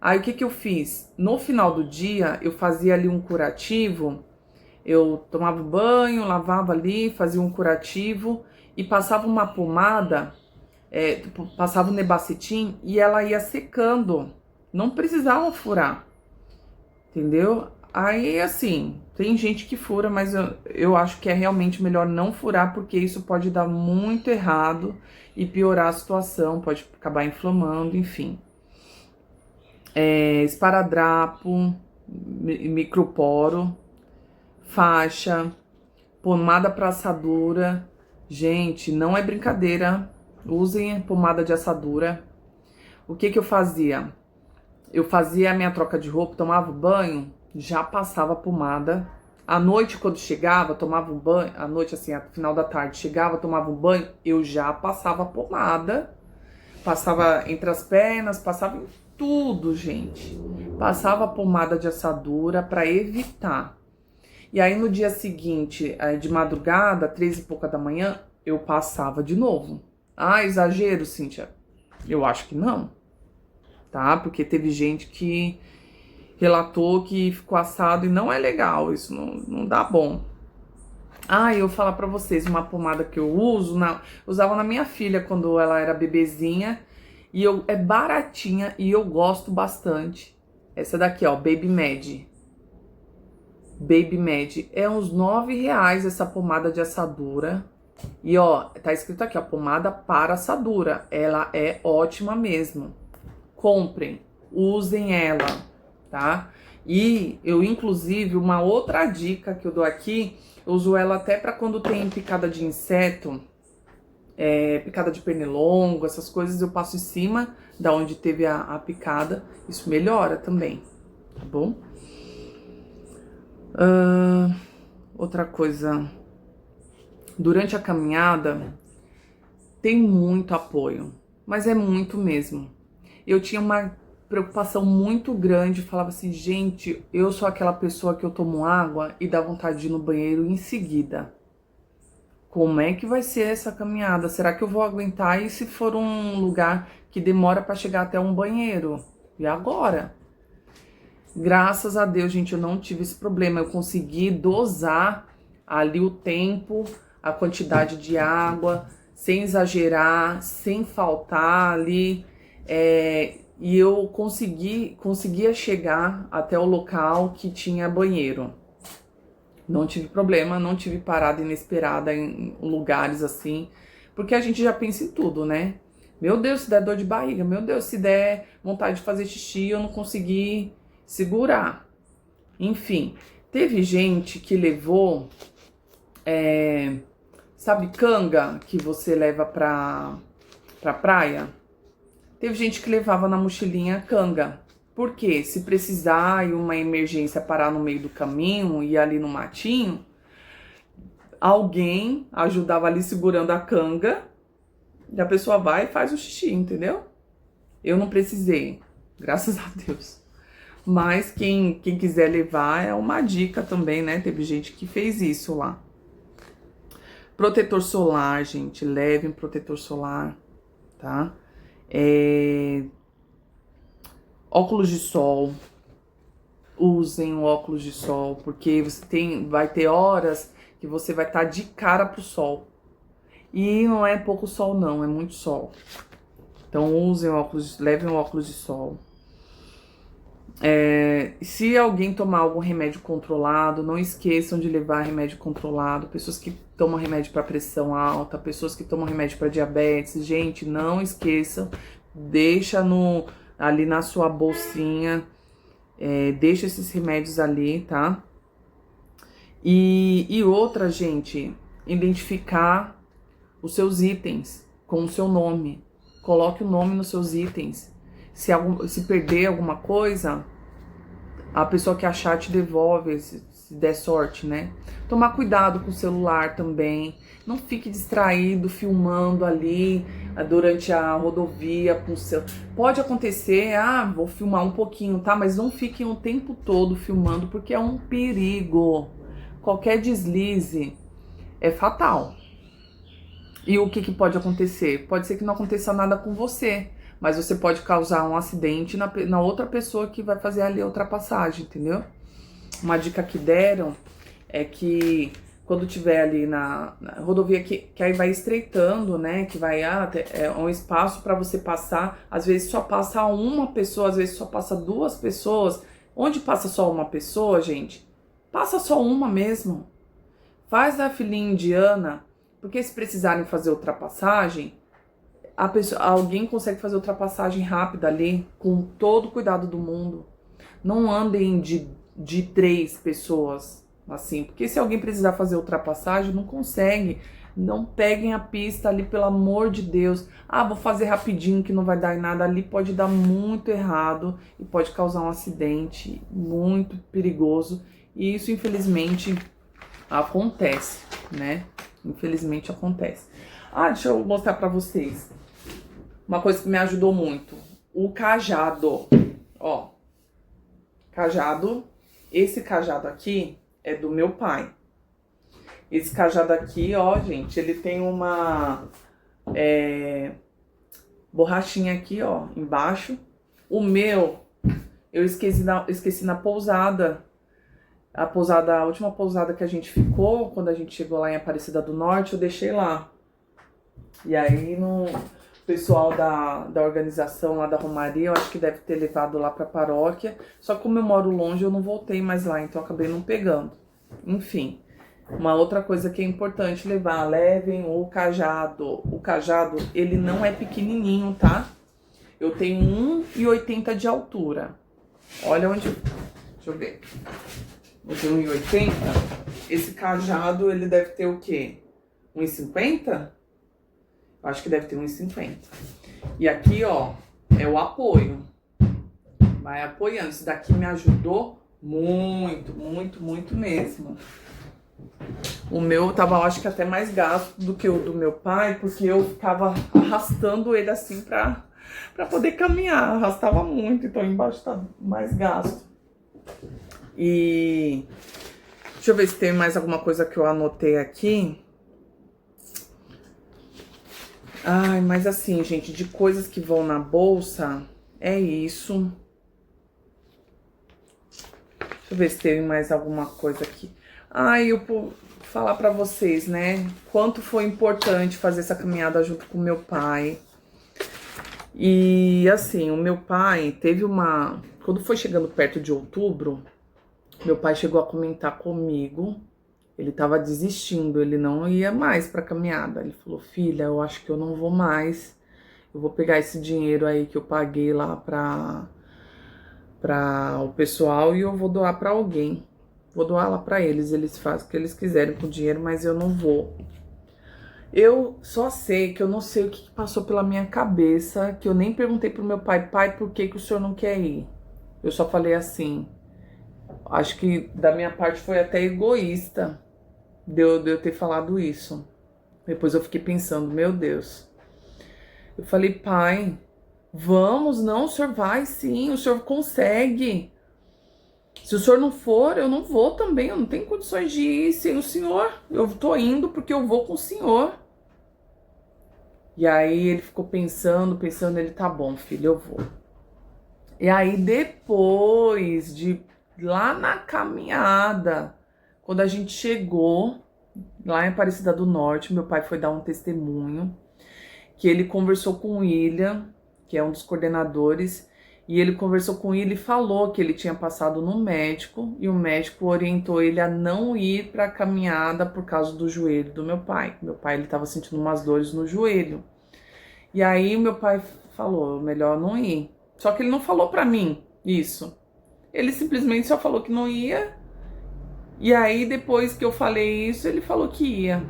Aí o que eu fiz? No final do dia, eu fazia ali um curativo. Eu tomava banho, lavava ali, fazia um curativo e passava uma pomada, passava um nebacetim e ela ia secando. Não precisava furar, entendeu? Aí, assim, tem gente que fura, mas eu acho que é realmente melhor não furar, porque isso pode dar muito errado e piorar a situação, pode acabar inflamando, enfim. Esparadrapo, microporo, faixa, pomada para assadura. Gente, não é brincadeira, usem pomada de assadura. O que eu fazia? Eu fazia a minha troca de roupa, tomava banho, já passava pomada. À noite, quando chegava, tomava um banho, à noite, assim, no final da tarde, chegava, tomava um banho, eu já passava pomada. Passava entre as pernas, passava em tudo, gente. Passava pomada de assadura para evitar. E aí no dia seguinte, de madrugada, 3h pouca da manhã, eu passava de novo. Ah, exagero, Cíntia? Eu acho que não, tá? Porque teve gente que relatou que ficou assado e não é legal, isso não dá bom. Ah, eu vou falar pra vocês, uma pomada que eu usava na minha filha quando ela era bebezinha. E é baratinha e eu gosto bastante. Essa daqui, ó, Baby Med. Baby Med. É uns R$9 essa pomada de assadura. E ó, tá escrito aqui, ó, pomada para assadura. Ela é ótima mesmo. Comprem. usem ela, tá? E eu, inclusive, uma outra dica que eu dou aqui, eu uso ela até para quando tem picada de inseto, picada de pernilongo, essas coisas, eu passo em cima da onde teve a picada, isso melhora também, tá bom? Outra coisa, durante a caminhada tem muito apoio, mas é muito mesmo. Eu tinha uma preocupação muito grande, falava assim, gente, eu sou aquela pessoa que eu tomo água e dá vontade de ir no banheiro em seguida. Como é que vai ser essa caminhada? Será que eu vou aguentar? E se for um lugar que demora para chegar até um banheiro? E agora? Graças a Deus, gente, eu não tive esse problema. Eu consegui dosar ali o tempo, a quantidade de água, sem exagerar, sem faltar ali. E eu conseguia chegar até o local que tinha banheiro. Não tive problema, não tive parada inesperada em lugares assim, porque a gente já pensa em tudo, né? Meu Deus, se der dor de barriga, meu Deus, se der vontade de fazer xixi, eu não consegui segurar. Enfim, teve gente que levou, sabe, canga que você leva pra praia? Teve gente que levava na mochilinha canga. Por quê? Se precisar e uma emergência parar no meio do caminho e ali no matinho, alguém ajudava ali segurando a canga e a pessoa vai e faz o xixi, entendeu? Eu não precisei, graças a Deus. Mas quem quiser levar é uma dica também, né? Teve gente que fez isso lá. Protetor solar, gente, levem protetor solar, tá? Óculos de sol, usem o óculos de sol, porque vai ter horas que você vai estar de cara pro sol. E não é pouco sol não, é muito sol. Então levem o óculos de sol. Se alguém tomar algum remédio controlado, não esqueçam de levar remédio controlado. Pessoas que tomam remédio para pressão alta, pessoas que tomam remédio para diabetes, gente, não esqueçam, deixa ali na sua bolsinha, deixa esses remédios ali, tá? E outra, gente, identificar os seus itens com o seu nome. Coloque o nome nos seus itens. Se perder alguma coisa, a pessoa que achar te devolve, se der sorte, né? Tomar cuidado com o celular também. Não fique distraído filmando ali durante a rodovia com o seu. Pode acontecer, vou filmar um pouquinho, tá? Mas não fiquem o tempo todo filmando, porque é um perigo. Qualquer deslize é fatal. E o que pode acontecer? Pode ser que não aconteça nada com você, mas você pode causar um acidente na outra pessoa que vai fazer ali a ultrapassagem, entendeu? Uma dica que deram é que quando tiver ali na rodovia que aí vai estreitando, né? Que vai um espaço para você passar. Às vezes só passa uma pessoa, às vezes só passa duas pessoas. Onde passa só uma pessoa, gente, passa só uma mesmo. Faz a filinha indiana, porque se precisarem fazer ultrapassagem, alguém consegue fazer ultrapassagem rápida ali, com todo o cuidado do mundo. Não andem de 3 pessoas, assim, porque se alguém precisar fazer ultrapassagem, não consegue. Não peguem a pista ali, pelo amor de Deus. Vou fazer rapidinho que não vai dar em nada. Ali pode dar muito errado e pode causar um acidente muito perigoso. E isso, infelizmente, acontece, né? Infelizmente acontece. Deixa eu mostrar pra vocês uma coisa que me ajudou muito. O cajado. Ó, cajado. Esse cajado aqui é do meu pai. Esse cajado aqui, ó, gente, ele tem uma borrachinha aqui, ó, embaixo. O meu, eu esqueci na pousada. A última pousada que a gente ficou, quando a gente chegou lá em Aparecida do Norte, eu deixei lá. E aí, o pessoal da organização lá da Romaria, eu acho que deve ter levado lá pra paróquia. Só que como eu moro longe, eu não voltei mais lá, então eu acabei não pegando. Enfim, uma outra coisa que é importante levem o cajado. O cajado, ele não é pequenininho, tá? Eu tenho 1,80 de altura. Olha onde... Deixa eu ver. Eu tenho 1,80. Esse cajado, ele deve ter o quê? 1,50? Eu acho que deve ter 1,50. E aqui, ó, é o apoio. Vai apoiando. Isso daqui me ajudou muito, muito, muito mesmo. O meu tava, eu acho que até mais gasto do que o do meu pai, porque eu ficava arrastando ele assim pra poder caminhar. Arrastava muito, então embaixo tá mais gasto. E deixa eu ver se tem mais alguma coisa que eu anotei aqui. Ai, mas assim, gente, de coisas que vão na bolsa, é isso. Deixa eu ver se tem mais alguma coisa aqui. Ai, eu vou falar pra vocês, né? Quanto foi importante fazer essa caminhada junto com meu pai. E assim, o meu pai teve uma... Quando foi chegando perto de outubro, meu pai chegou a comentar comigo. Ele tava desistindo, ele não ia mais pra caminhada. Ele falou, filha, eu acho que eu não vou mais. Eu vou pegar esse dinheiro aí que eu paguei lá pra o pessoal e eu vou doar pra alguém. Vou doar lá pra eles, eles fazem o que eles quiserem com o dinheiro, mas eu não vou. Eu só sei que eu não sei o que passou pela minha cabeça, que eu nem perguntei pro meu pai, pai, por que o senhor não quer ir? Eu só falei assim, acho que da minha parte foi até egoísta de eu ter falado isso. Depois eu fiquei pensando, meu Deus. Eu falei, pai, vamos, não, o senhor vai sim, o senhor consegue. Se o senhor não for, eu não vou também, eu não tenho condições de ir sem o senhor. Eu tô indo porque eu vou com o senhor. E aí ele ficou pensando, ele, tá bom, filho, eu vou. E aí depois de lá na caminhada, quando a gente chegou lá em Aparecida do Norte, meu pai foi dar um testemunho, que ele conversou com o William, que é um dos coordenadores, e ele conversou com ele e falou que ele tinha passado no médico, e o médico orientou ele a não ir para a caminhada por causa do joelho do meu pai. Meu pai, ele estava sentindo umas dores no joelho. E aí meu pai falou, melhor não ir. Só que ele não falou para mim isso. Ele simplesmente só falou que não ia. E aí depois que eu falei isso, ele falou que ia.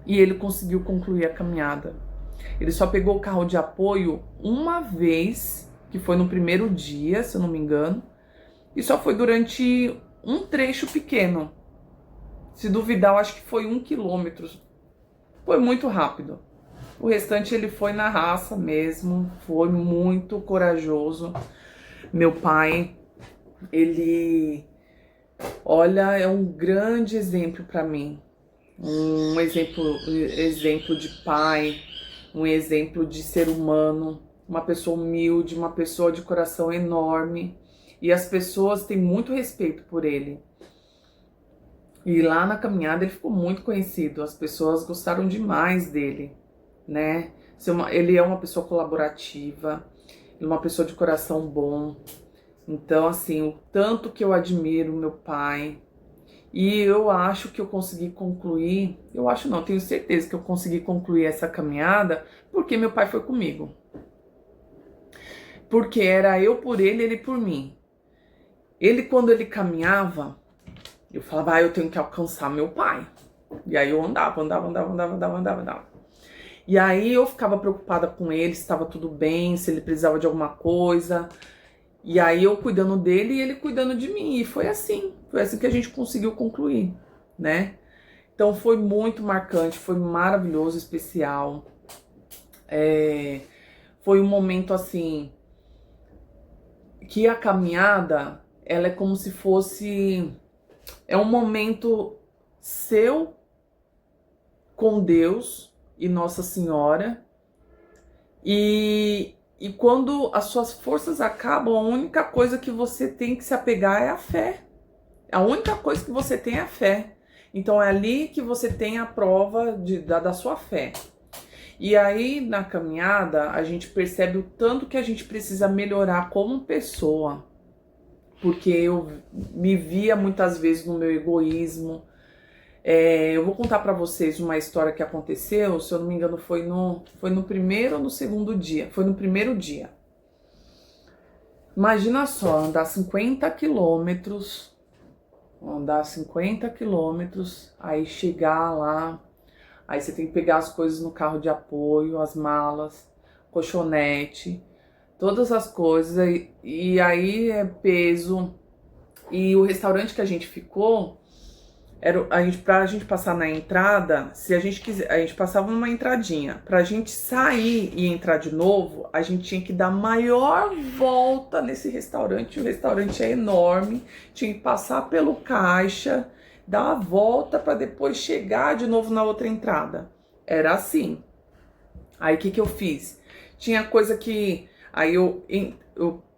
E ele conseguiu concluir a caminhada. Ele só pegou o carro de apoio uma vez, que foi no primeiro dia, se eu não me engano, e só foi durante um trecho pequeno. Se duvidar, eu acho que foi 1 quilômetro. Foi muito rápido. O restante ele foi na raça mesmo, foi muito corajoso. Meu pai, ele, olha, é um grande exemplo para mim. Um exemplo de pai, um exemplo de ser humano, uma pessoa humilde, uma pessoa de coração enorme. E as pessoas têm muito respeito por ele. E lá na caminhada ele ficou muito conhecido, as pessoas gostaram demais dele, né? Ele é uma pessoa colaborativa, ele é uma pessoa de coração bom. Então, assim, o tanto que eu admiro meu pai. E eu acho que eu consegui concluir, eu acho não, tenho certeza que eu consegui concluir essa caminhada porque meu pai foi comigo. Porque era eu por ele, ele por mim. Ele, quando ele caminhava, eu falava, eu tenho que alcançar meu pai. E aí eu andava. E aí eu ficava preocupada com ele, se estava tudo bem, se ele precisava de alguma coisa. E aí eu cuidando dele e ele cuidando de mim. E foi assim que a gente conseguiu concluir, né? Então foi muito marcante, foi maravilhoso, especial. Foi um momento assim, que a caminhada, ela é como se fosse... É um momento seu com Deus e Nossa Senhora. E quando as suas forças acabam, a única coisa que você tem que se apegar é a fé. A única coisa que você tem é a fé. Então é ali que você tem a prova da sua fé. E aí na caminhada a gente percebe o tanto que a gente precisa melhorar como pessoa. Porque eu me via muitas vezes no meu egoísmo. Eu vou contar pra vocês uma história que aconteceu, se eu não me engano foi no primeiro ou no segundo dia. Foi no primeiro dia. Imagina só, andar 50 quilômetros, aí chegar lá, aí você tem que pegar as coisas no carro de apoio, as malas, colchonete, todas as coisas, e aí é peso. E o restaurante que a gente ficou, pra gente passar na entrada, se a gente quiser, a gente passava numa entradinha. Pra gente sair e entrar de novo, a gente tinha que dar maior volta nesse restaurante. O restaurante é enorme, tinha que passar pelo caixa, dar a volta pra depois chegar de novo na outra entrada. Era assim. Aí o que que eu fiz? Tinha coisa que... Aí eu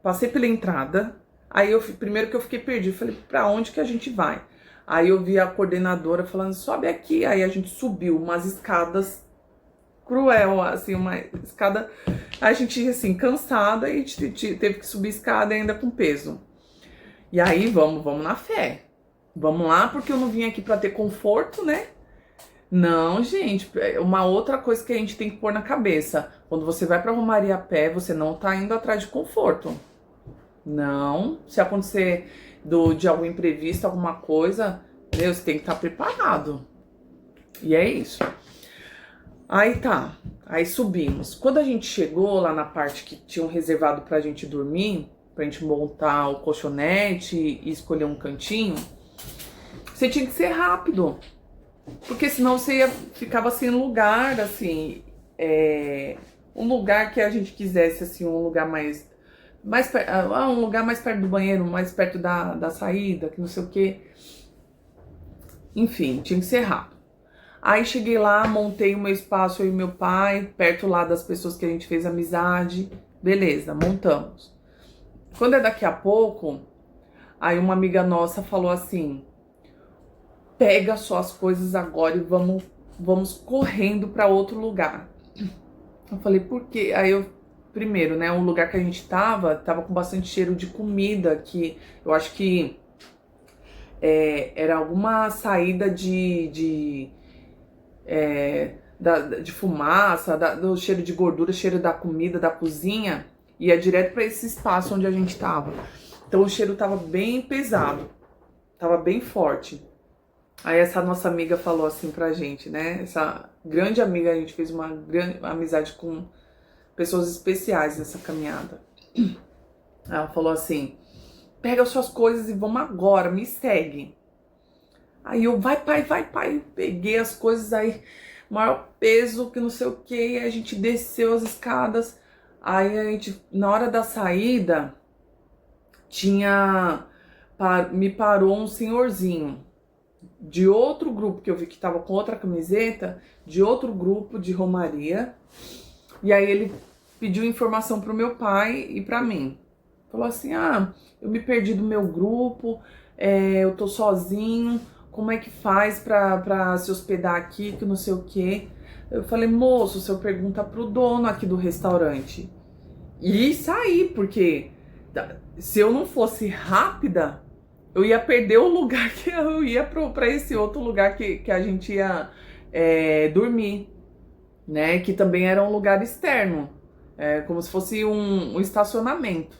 passei pela entrada, aí primeiro que eu fiquei perdido, eu falei, pra onde que a gente vai? Aí eu vi a coordenadora falando, sobe aqui. Aí a gente subiu umas escadas cruel, assim, uma escada... A gente, assim, cansada e teve que subir escada ainda com peso. E aí, vamos na fé. Vamos lá, porque eu não vim aqui pra ter conforto, né? Não, gente, uma outra coisa que a gente tem que pôr na cabeça. Quando você vai pra Romaria a pé, você não tá indo atrás de conforto. Não, se acontecer de algum imprevisto, alguma coisa, meu, você tem que estar preparado. E é isso. Aí tá, aí subimos. Quando a gente chegou lá na parte que tinham reservado pra gente dormir, pra gente montar o colchonete e escolher um cantinho, você tinha que ser rápido. Porque senão você ficava sem lugar, assim, um lugar que a gente quisesse, assim, um lugar mais um lugar mais perto do banheiro, mais perto da saída, que não sei o quê. Enfim, tinha que ser rápido. Aí cheguei lá, montei o meu espaço, eu e meu pai, perto lá das pessoas que a gente fez amizade. Beleza, montamos. Quando é daqui a pouco, aí uma amiga nossa falou assim, pega suas coisas agora e vamos correndo para outro lugar. Eu falei, por quê? Aí primeiro, né, o lugar que a gente tava com bastante cheiro de comida, que eu acho que era alguma saída de fumaça, do cheiro de gordura, cheiro da comida, da cozinha, ia direto para esse espaço onde a gente tava. Então o cheiro tava bem pesado, tava bem forte. Aí essa nossa amiga falou assim pra gente, né? Essa grande amiga, a gente fez uma grande amizade com pessoas especiais nessa caminhada. Ela falou assim, pega as suas coisas e vamos agora, me segue. Aí eu, vai pai, peguei as coisas aí, maior peso que não sei o que, a gente desceu as escadas. Aí a gente, na hora da saída, me parou um senhorzinho de outro grupo que eu vi que tava com outra camiseta, de outro grupo de Romaria. E aí ele pediu informação pro meu pai e pra mim. Falou assim, eu me perdi do meu grupo, eu tô sozinho, como é que faz pra se hospedar aqui, que não sei o quê. Eu falei, moço, o senhor pergunta pro dono aqui do restaurante. E saí, porque se eu não fosse rápida, eu ia perder o lugar que eu ia pra esse outro lugar que a gente ia dormir, né? Que também era um lugar externo, como se fosse um estacionamento.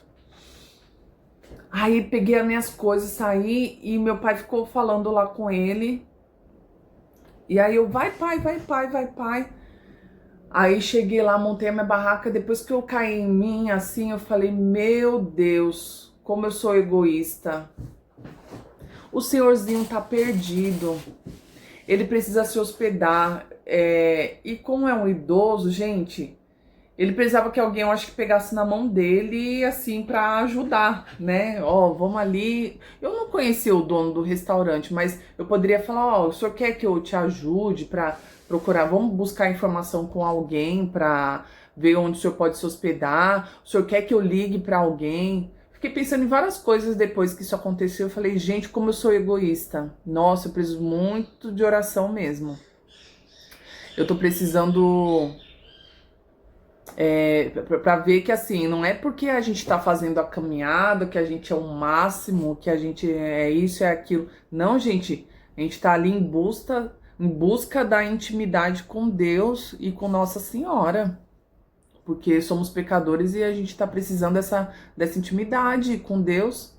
Aí peguei as minhas coisas, saí e meu pai ficou falando lá com ele. E aí eu, vai pai. Aí cheguei lá, montei a minha barraca. Depois que eu caí em mim, assim, eu falei, meu Deus, como eu sou egoísta. O senhorzinho tá perdido. Ele precisa se hospedar. E como é um idoso, gente, ele precisava que alguém, eu acho que pegasse na mão dele, assim, pra ajudar, né? Ó, vamos ali. Eu não conhecia o dono do restaurante, mas eu poderia falar, o senhor quer que eu te ajude pra procurar? Vamos buscar informação com alguém pra ver onde o senhor pode se hospedar? O senhor quer que eu ligue pra alguém? Fiquei pensando em várias coisas depois que isso aconteceu. Eu falei, gente, como eu sou egoísta. Nossa, eu preciso muito de oração mesmo. Eu tô precisando... pra ver que, assim, não é porque a gente tá fazendo a caminhada, que a gente é o máximo, que a gente é isso, é aquilo. Não, gente, a gente tá ali em busca da intimidade com Deus e com Nossa Senhora. porque somos pecadores e a gente tá precisando dessa intimidade com Deus.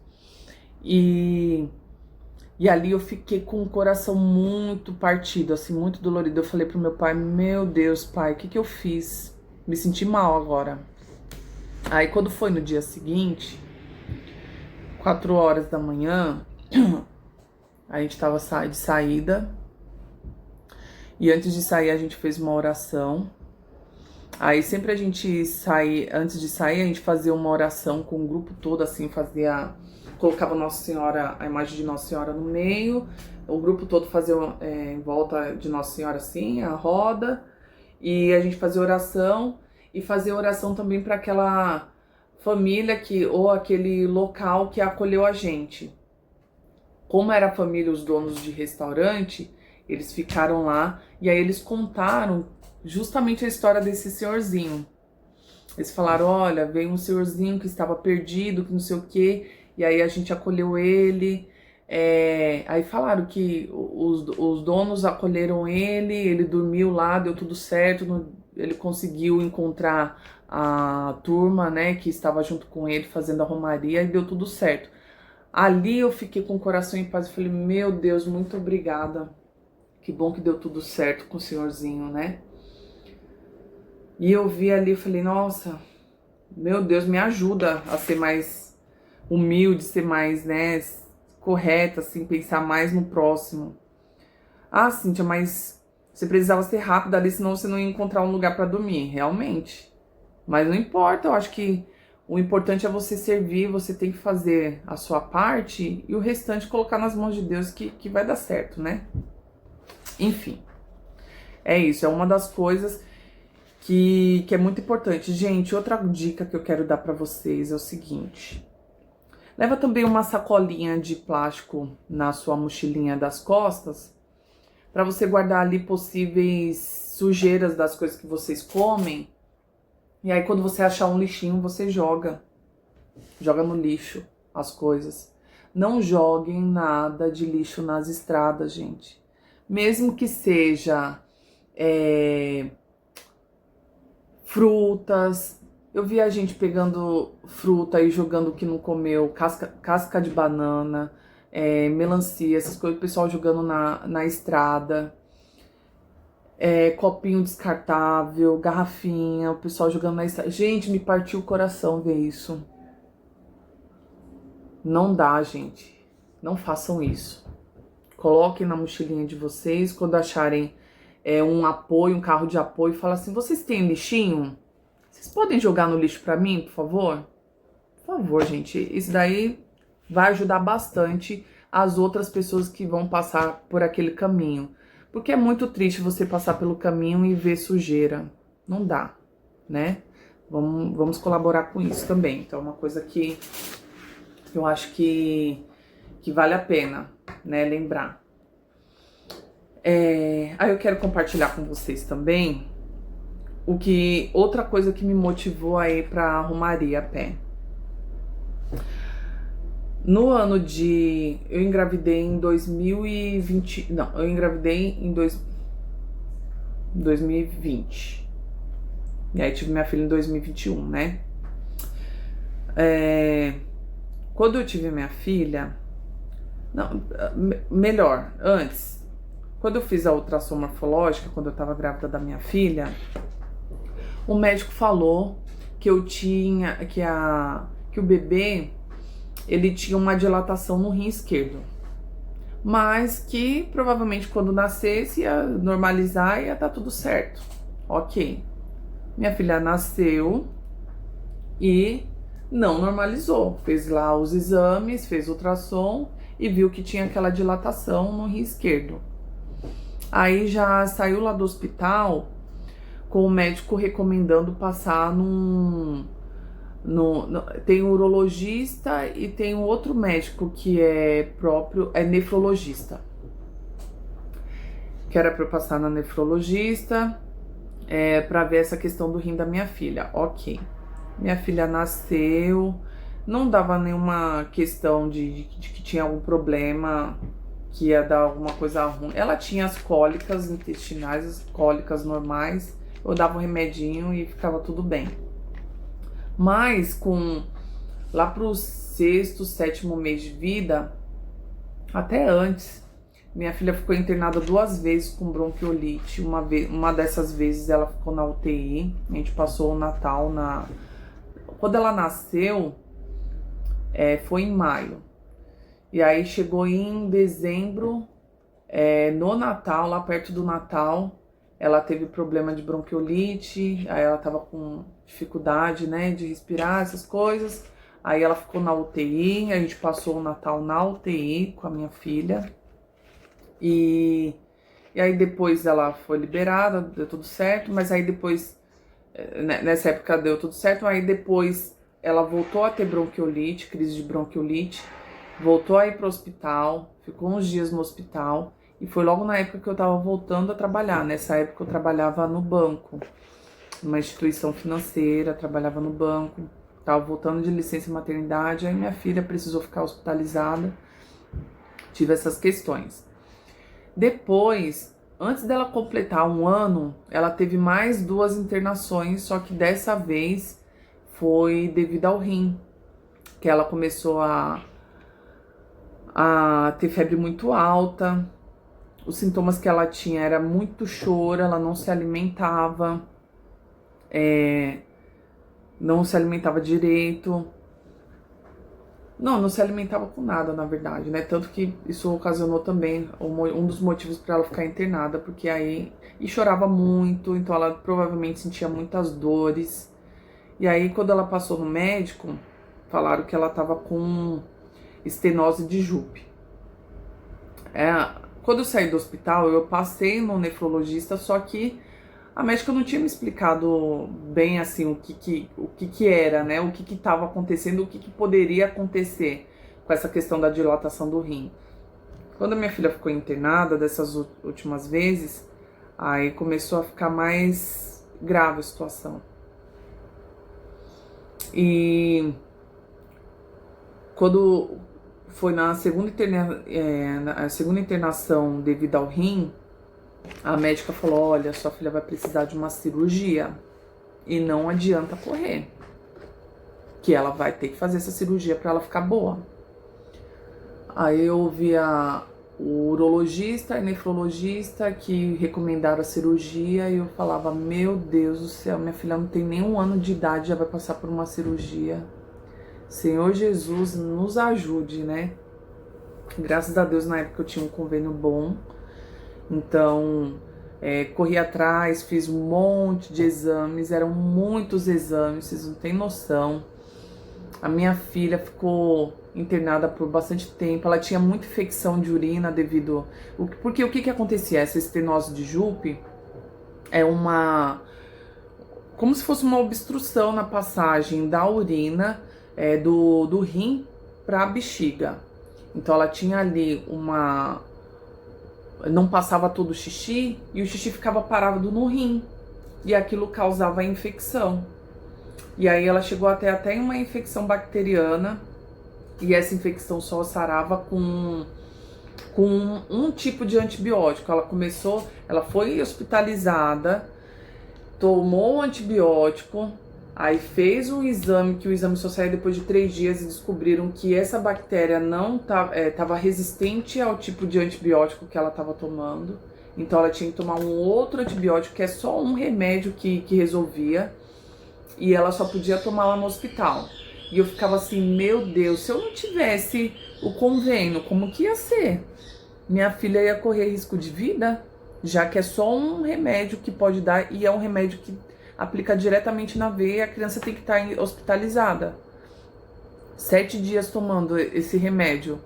E ali eu fiquei com o coração muito partido, assim, muito dolorido. Eu falei pro meu pai, meu Deus, pai, o que eu fiz? Me senti mal agora. Aí quando foi no dia seguinte, 4 horas da manhã, a gente tava de saída. E antes de sair a gente fez uma oração. Aí sempre a gente antes de sair, a gente fazia uma oração com o grupo todo, assim, colocava Nossa Senhora, a imagem de Nossa Senhora no meio, o grupo todo fazia em volta de Nossa Senhora, assim, a roda, e a gente fazia oração, e fazia oração também para aquela família ou aquele local que acolheu a gente. Como era a família, os donos de restaurante, eles ficaram lá, e aí eles contaram justamente a história desse senhorzinho. Eles falaram, olha, veio um senhorzinho que estava perdido, que não sei o quê, e aí a gente acolheu ele. Aí falaram que os donos acolheram ele dormiu lá, deu tudo certo, ele conseguiu encontrar a turma, né, que estava junto com ele fazendo a romaria, e deu tudo certo. Ali eu fiquei com o coração em paz, eu falei, meu Deus, muito obrigada. Que bom que deu tudo certo com o senhorzinho, né? E eu vi ali, eu falei, nossa, meu Deus, me ajuda a ser mais humilde, ser mais, né, correta, assim, pensar mais no próximo. Ah, Cíntia, mas você precisava ser rápida ali, senão você não ia encontrar um lugar para dormir, realmente. Mas não importa, eu acho que o importante é você servir, você tem que fazer a sua parte e o restante colocar nas mãos de Deus que vai dar certo, né? Enfim, é isso, é uma das coisas que é muito importante. Gente, outra dica que eu quero dar pra vocês é o seguinte. Leva também uma sacolinha de plástico na sua mochilinha das costas, pra você guardar ali possíveis sujeiras das coisas que vocês comem. E aí quando você achar um lixinho, você joga no lixo as coisas. Não joguem nada de lixo nas estradas, gente. Mesmo que seja frutas. Eu vi a gente pegando fruta e jogando o que não comeu, casca de banana, melancia, essas coisas, o pessoal jogando na estrada. Copinho descartável, garrafinha, o pessoal jogando na estrada. Gente, me partiu o coração ver isso. Não dá, gente. Não façam isso. Coloquem na mochilinha de vocês, quando acharem um apoio, um carro de apoio, fala assim, vocês têm lixinho? Vocês podem jogar no lixo pra mim, por favor? Por favor, gente, isso daí vai ajudar bastante as outras pessoas que vão passar por aquele caminho. Porque é muito triste você passar pelo caminho e ver sujeira. Não dá, né? Vamos colaborar com isso também. Então é uma coisa que eu acho que vale a pena, né, lembrar. Aí eu quero compartilhar com vocês também outra coisa que me motivou a ir pra Romaria a pé. No ano eu engravidei em 2020, não, eu engravidei em 2020. E aí tive minha filha em 2021, né? Quando eu tive minha filha, não, melhor, antes, quando eu fiz a ultrassom morfológica, quando eu tava grávida da minha filha, o médico falou que que o bebê, ele tinha uma dilatação no rim esquerdo, mas que provavelmente quando nascesse ia normalizar e ia dar tudo certo. Ok. Minha filha nasceu e não normalizou. Fez lá os exames, fez ultrassom e viu que tinha aquela dilatação no rim esquerdo. Aí já saiu lá do hospital com o médico recomendando passar tem um urologista e tem um outro médico que é nefrologista. Que era pra eu passar na nefrologista pra ver essa questão do rim da minha filha. Ok. Minha filha nasceu, não dava nenhuma questão de que tinha algum problema, que ia dar alguma coisa ruim. Ela tinha as cólicas intestinais, as cólicas normais, eu dava um remedinho e ficava tudo bem. Mas lá pro sexto, sétimo mês de vida, até antes, minha filha ficou internada 2 vezes com bronquiolite. Uma dessas vezes ela ficou na UTI. A gente passou o Natal Quando ela nasceu, foi em maio. E aí chegou em dezembro, no Natal, lá perto do Natal, ela teve problema de bronquiolite, aí ela tava com dificuldade, né, de respirar, essas coisas. Aí ela ficou na UTI, a gente passou o Natal na UTI com a minha filha. E aí depois ela foi liberada, deu tudo certo, mas aí depois, nessa época deu tudo certo, aí depois ela voltou a ter bronquiolite, crise de bronquiolite, voltou a ir pro hospital, ficou uns dias no hospital, e foi logo na época que eu tava voltando a trabalhar. Nessa época eu trabalhava no banco, numa instituição financeira, trabalhava no banco, tava voltando de licença maternidade, aí minha filha precisou ficar hospitalizada, tive essas questões. Depois, antes dela completar 1 ano, ela teve mais 2 internações, só que dessa vez foi devido ao rim, que ela começou a ter febre muito alta. Os sintomas que ela tinha era muito choro, ela não se alimentava, não se alimentava direito. Não se alimentava com nada, na verdade, né? Tanto que isso ocasionou também um dos motivos para ela ficar internada, porque aí... E chorava muito, então ela provavelmente sentia muitas dores. E aí, quando ela passou no médico, falaram que ela tava com estenose de Jupe. Quando eu saí do hospital, eu passei no nefrologista, só que a médica não tinha me explicado bem assim o que era, né? O que estava acontecendo, o que poderia acontecer com essa questão da dilatação do rim. Quando a minha filha ficou internada dessas últimas vezes, aí começou a ficar mais grave a situação. E quando foi na segunda internação devido ao rim, a médica falou: olha, sua filha vai precisar de uma cirurgia e não adianta correr, que ela vai ter que fazer essa cirurgia para ela ficar boa. Aí eu ouvi o urologista e nefrologista que recomendaram a cirurgia e eu falava: meu Deus do céu, minha filha não tem nem 1 ano de idade, já vai passar por uma cirurgia. Senhor Jesus, nos ajude, né? Graças a Deus, na época eu tinha um convênio bom. Então, corri atrás, fiz um monte de exames, eram muitos exames, vocês não têm noção. A minha filha ficou internada por bastante tempo, ela tinha muita infecção de urina devido... Porque o que acontecia? Essa estenose de Jupe é como se fosse uma obstrução na passagem da urina do rim para a bexiga. Então ela tinha ali não passava todo o xixi e o xixi ficava parado no rim e aquilo causava infecção. E aí ela chegou até uma infecção bacteriana e essa infecção só sarava com um tipo de antibiótico. Ela foi hospitalizada, tomou um antibiótico, aí fez um exame, que o exame só saiu depois de 3 dias e descobriram que essa bactéria não estava resistente ao tipo de antibiótico que ela estava tomando. Então ela tinha que tomar um outro antibiótico, que é só um remédio que resolvia, e ela só podia tomar lá no hospital. E eu ficava assim: meu Deus, se eu não tivesse o convênio, como que ia ser? Minha filha ia correr risco de vida, já que é só um remédio que pode dar, e é um remédio que aplica diretamente na veia e a criança tem que estar hospitalizada. 7 dias tomando esse remédio.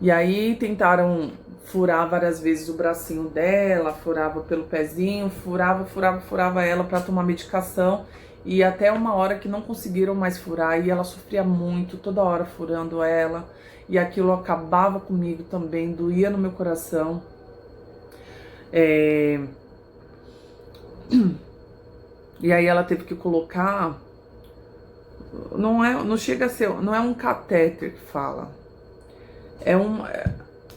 E aí tentaram furar várias vezes o bracinho dela, furava pelo pezinho, furava ela para tomar medicação. E até uma hora que não conseguiram mais furar e ela sofria muito, toda hora furando ela. E aquilo acabava comigo também, doía no meu coração. E aí ela teve que colocar, não chega a ser, não é um catéter que fala,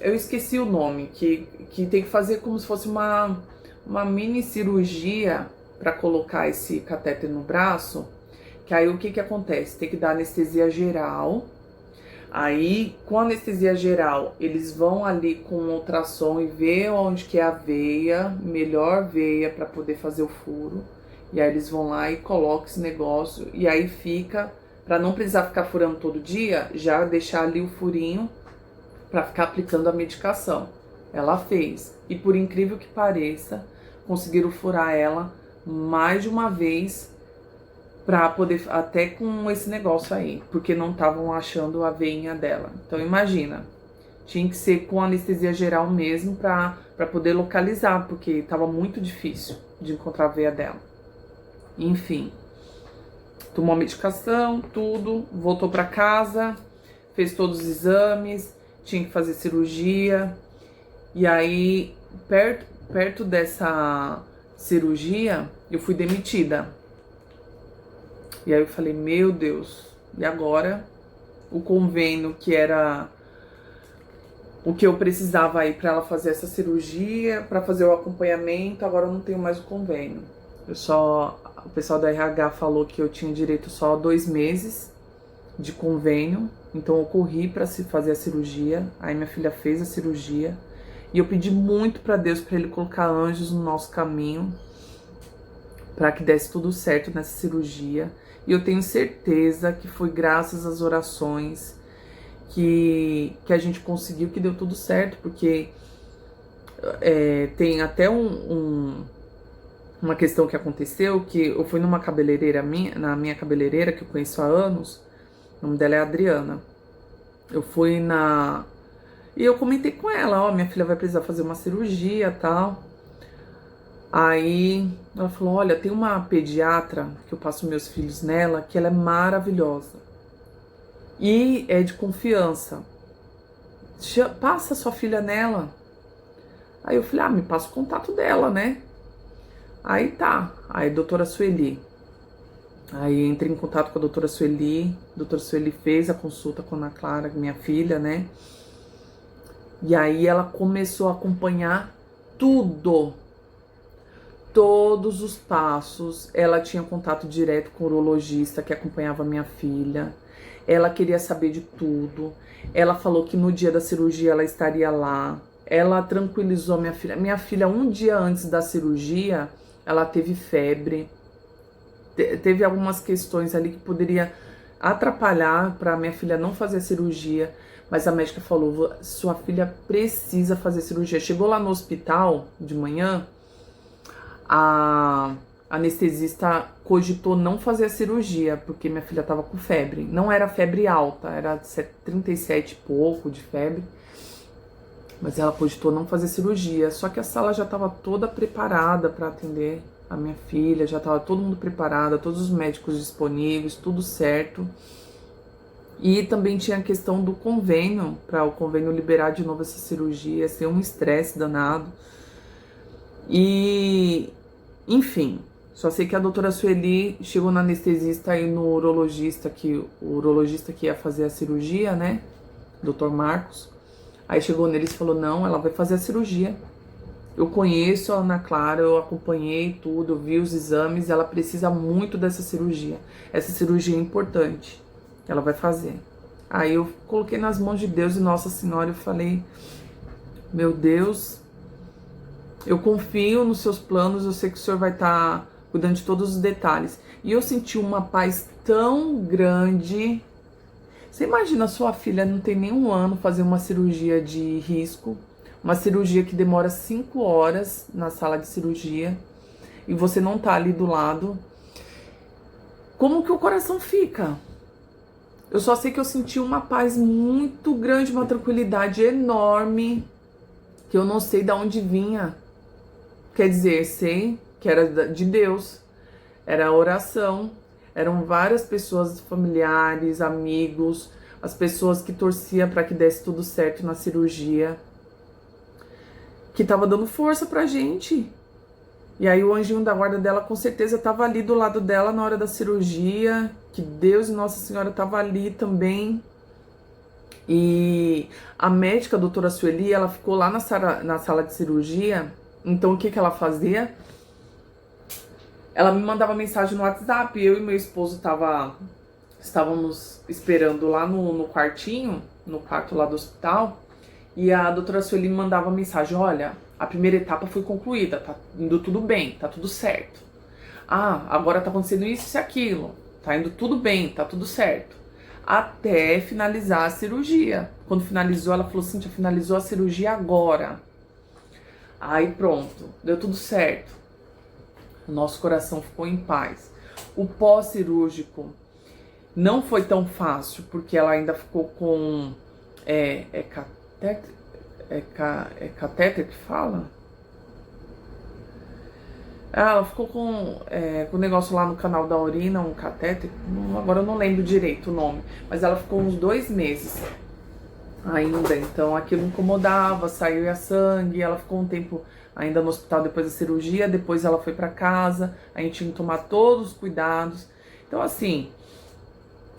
eu esqueci o nome, que tem que fazer como se fosse uma mini cirurgia para colocar esse catéter no braço, que aí o que acontece? Tem que dar anestesia geral. Aí, com anestesia geral, eles vão ali com um ultrassom e ver onde que é a veia, melhor veia para poder fazer o furo. E aí eles vão lá e colocam esse negócio e aí fica, para não precisar ficar furando todo dia, já deixar ali o furinho para ficar aplicando a medicação. Ela fez. E por incrível que pareça, conseguiram furar ela mais de uma vez para poder, até com esse negócio aí, porque não estavam achando a veinha dela. Então imagina, tinha que ser com anestesia geral mesmo para poder localizar, porque estava muito difícil de encontrar a veia dela. Enfim, tomou a medicação, tudo, voltou para casa, fez todos os exames, tinha que fazer cirurgia. E aí, perto dessa cirurgia, eu fui demitida. E aí eu falei, meu Deus, e agora? O convênio que era o que eu precisava aí para ela fazer essa cirurgia, para fazer o acompanhamento, agora eu não tenho mais o convênio. O pessoal da RH falou que eu tinha direito só a 2 meses de convênio, então eu corri para se fazer a cirurgia. Aí minha filha fez a cirurgia e eu pedi muito para Deus, para ele colocar anjos no nosso caminho, para que desse tudo certo nessa cirurgia. E eu tenho certeza que foi graças às orações que a gente conseguiu, que deu tudo certo, porque tem até uma questão que aconteceu, que eu fui numa cabeleireira na minha cabeleireira, que eu conheço há anos, o nome dela é Adriana. Eu fui e eu comentei com ela, minha filha vai precisar fazer uma cirurgia e tal. Aí ela falou, olha, tem uma pediatra que eu passo meus filhos nela, que ela é maravilhosa. E é de confiança. Passa sua filha nela. Aí eu falei, me passa o contato dela, né? Aí tá. Aí doutora Sueli. Aí entrei em contato com a doutora Sueli. A doutora Sueli fez a consulta com a Ana Clara, minha filha, né? E aí ela começou a acompanhar tudo. Todos os passos. Ela tinha contato direto com o urologista que acompanhava minha filha. Ela queria saber de tudo. Ela falou que no dia da cirurgia ela estaria lá. Ela tranquilizou minha filha. Minha filha, um dia antes da cirurgia, ela teve febre. Teve algumas questões ali que poderia atrapalhar para minha filha não fazer a cirurgia. Mas a médica falou, sua filha precisa fazer cirurgia. Chegou lá no hospital de manhã, a anestesista cogitou não fazer a cirurgia, porque minha filha estava com febre. Não era febre alta, era 37 e pouco de febre. Mas ela cogitou não fazer cirurgia. Só que a sala já estava toda preparada para atender a minha filha, já estava todo mundo preparado, todos os médicos disponíveis, tudo certo. E também tinha a questão do convênio, para o convênio liberar de novo essa cirurgia, ser um estresse danado. E, enfim, só sei que a doutora Sueli chegou na anestesista e no urologista, o urologista que ia fazer a cirurgia, né, doutor Marcos. Aí chegou nele e falou, não, ela vai fazer a cirurgia. Eu conheço a Ana Clara, eu acompanhei tudo, eu vi os exames, ela precisa muito dessa cirurgia. Essa cirurgia é importante, ela vai fazer. Aí eu coloquei nas mãos de Deus e Nossa Senhora e falei, meu Deus, eu confio nos seus planos, eu sei que o Senhor vai estar cuidando de todos os detalhes. E eu senti uma paz tão grande. Você imagina, sua filha não tem nem 1 ano fazer uma cirurgia de risco, uma cirurgia que demora 5 horas na sala de cirurgia, e você não tá ali do lado. Como que o coração fica? Eu só sei que eu senti uma paz muito grande, uma tranquilidade enorme, que eu não sei de onde vinha. Quer dizer, sei que era de Deus, era a oração, eram várias pessoas, familiares, amigos, as pessoas que torciam para que desse tudo certo na cirurgia, que tava dando força pra gente. E aí o anjinho da guarda dela com certeza tava ali do lado dela na hora da cirurgia, que Deus e Nossa Senhora tava ali também. E a médica, a doutora Sueli, ela ficou lá na sala de cirurgia Então o que que ela fazia? Ela me mandava mensagem no WhatsApp, eu e meu esposo estávamos esperando lá no quartinho, no quarto lá do hospital, e a doutora Sueli me mandava mensagem: olha, a primeira etapa foi concluída, tá indo tudo bem, tá tudo certo. Ah, agora tá acontecendo isso e aquilo, tá indo tudo bem, tá tudo certo. Até finalizar a cirurgia. Quando finalizou, ela falou assim: já finalizou a cirurgia agora. Aí pronto, deu tudo certo. O nosso coração ficou em paz. O pós-cirúrgico não foi tão fácil, porque ela ainda ficou com catéter, catéter que fala? Ela ficou com o negócio lá no canal da urina, um catéter, agora eu não lembro direito o nome, mas ela ficou uns 2 meses ainda, então aquilo incomodava, saiu a sangue, ela ficou um tempo ainda no hospital depois da cirurgia, depois ela foi para casa, a gente tinha que tomar todos os cuidados. Então assim,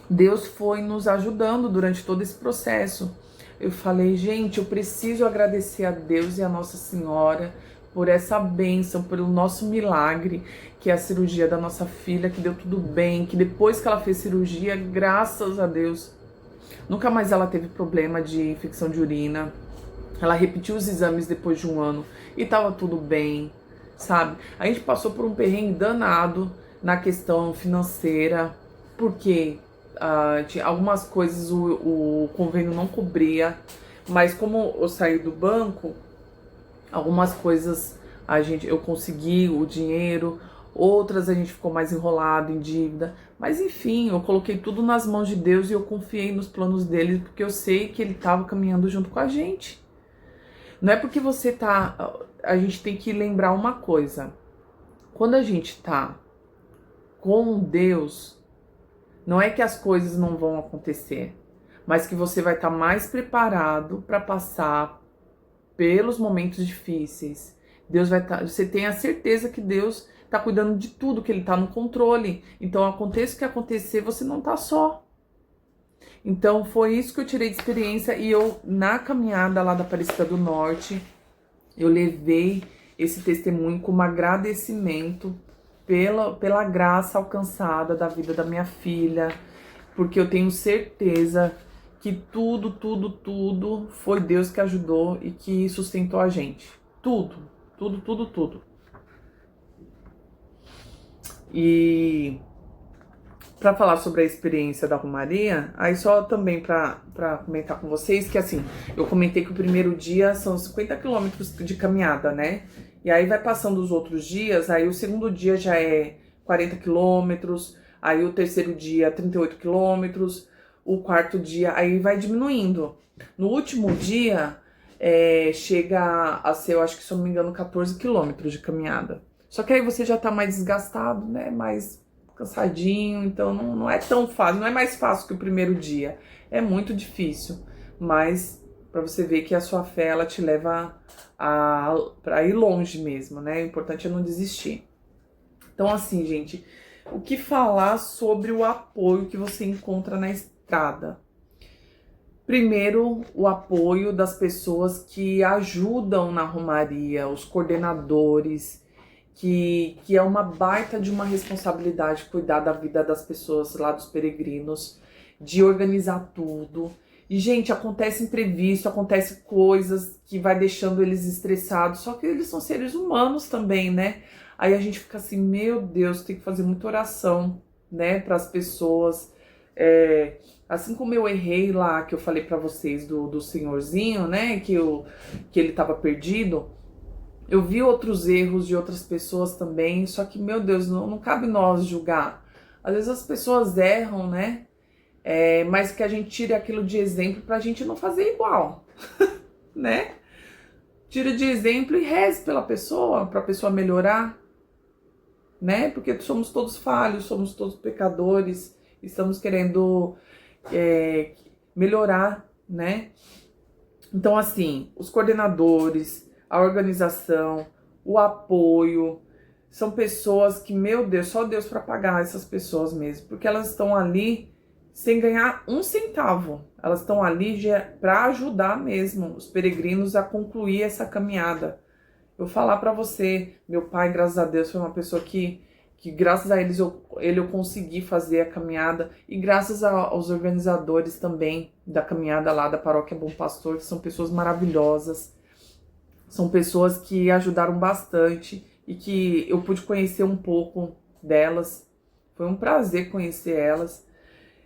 Deus foi nos ajudando durante todo esse processo. Eu falei, gente, eu preciso agradecer a Deus e a Nossa Senhora por essa bênção, pelo nosso milagre, que é a cirurgia da nossa filha, que deu tudo bem, que depois que ela fez cirurgia, graças a Deus, nunca mais ela teve problema de infecção de urina. Ela repetiu os exames depois de 1 ano e tava tudo bem, sabe? A gente passou por um perrengue danado na questão financeira, porque tinha algumas coisas o convênio não cobria, mas como eu saí do banco, algumas coisas eu consegui o dinheiro, outras a gente ficou mais enrolado em dívida, mas enfim, eu coloquei tudo nas mãos de Deus e eu confiei nos planos dele, porque eu sei que ele estava caminhando junto com a gente. Não é porque você tá... A gente tem que lembrar uma coisa. Quando a gente tá com Deus, não é que as coisas não vão acontecer, mas que você vai estar mais preparado para passar pelos momentos difíceis. Deus vai estar... Você tem a certeza que Deus tá cuidando de tudo, que ele tá no controle. Então, aconteça o que acontecer, você não tá só. Então, foi isso que eu tirei de experiência. E eu, na caminhada lá da Aparecida do Norte, eu levei esse testemunho como agradecimento pela graça alcançada da vida da minha filha. Porque eu tenho certeza que tudo foi Deus que ajudou e que sustentou a gente. Tudo. E para falar sobre a experiência da Romaria, aí só também para comentar com vocês que assim, eu comentei que o primeiro dia são 50 quilômetros de caminhada, né? E aí vai passando os outros dias, aí o segundo dia já é 40 quilômetros, aí o terceiro dia 38 quilômetros, o quarto dia aí vai diminuindo. No último dia chega a ser, eu acho que se eu não me engano, 14 quilômetros de caminhada. Só que aí você já tá mais desgastado, né? Mais cansadinho, então não é tão fácil, não é mais fácil que o primeiro dia. É muito difícil, mas para você ver que a sua fé, ela te leva para ir longe mesmo, né? O importante é não desistir. Então assim, gente, o que falar sobre o apoio que você encontra na estrada? Primeiro, o apoio das pessoas que ajudam na Romaria, os coordenadores, que é uma baita de uma responsabilidade cuidar da vida das pessoas lá, dos peregrinos, de organizar tudo. E, gente, acontece imprevisto, acontece coisas que vai deixando eles estressados, só que eles são seres humanos também, né? Aí a gente fica assim, meu Deus, tem que fazer muita oração, né, para as pessoas. Assim como eu errei lá, que eu falei para vocês do senhorzinho, né, que ele tava perdido, eu vi outros erros de outras pessoas também, só que, meu Deus, não cabe nós julgar. Às vezes as pessoas erram, né? Mas que a gente tire aquilo de exemplo pra gente não fazer igual, né? Tira de exemplo e reze pela pessoa, pra pessoa melhorar, né? Porque somos todos falhos, somos todos pecadores, estamos querendo melhorar, né? Então, assim, os coordenadores, a organização, o apoio, são pessoas que, meu Deus, só Deus para pagar essas pessoas mesmo, porque elas estão ali sem ganhar 1 centavo, elas estão ali para ajudar mesmo os peregrinos a concluir essa caminhada. Eu falar pra você, meu pai, graças a Deus, foi uma pessoa que graças a ele eu consegui fazer a caminhada, e graças aos organizadores também da caminhada lá da Paróquia Bom Pastor, que são pessoas maravilhosas, são pessoas que ajudaram bastante e que eu pude conhecer um pouco delas. Foi um prazer conhecer elas.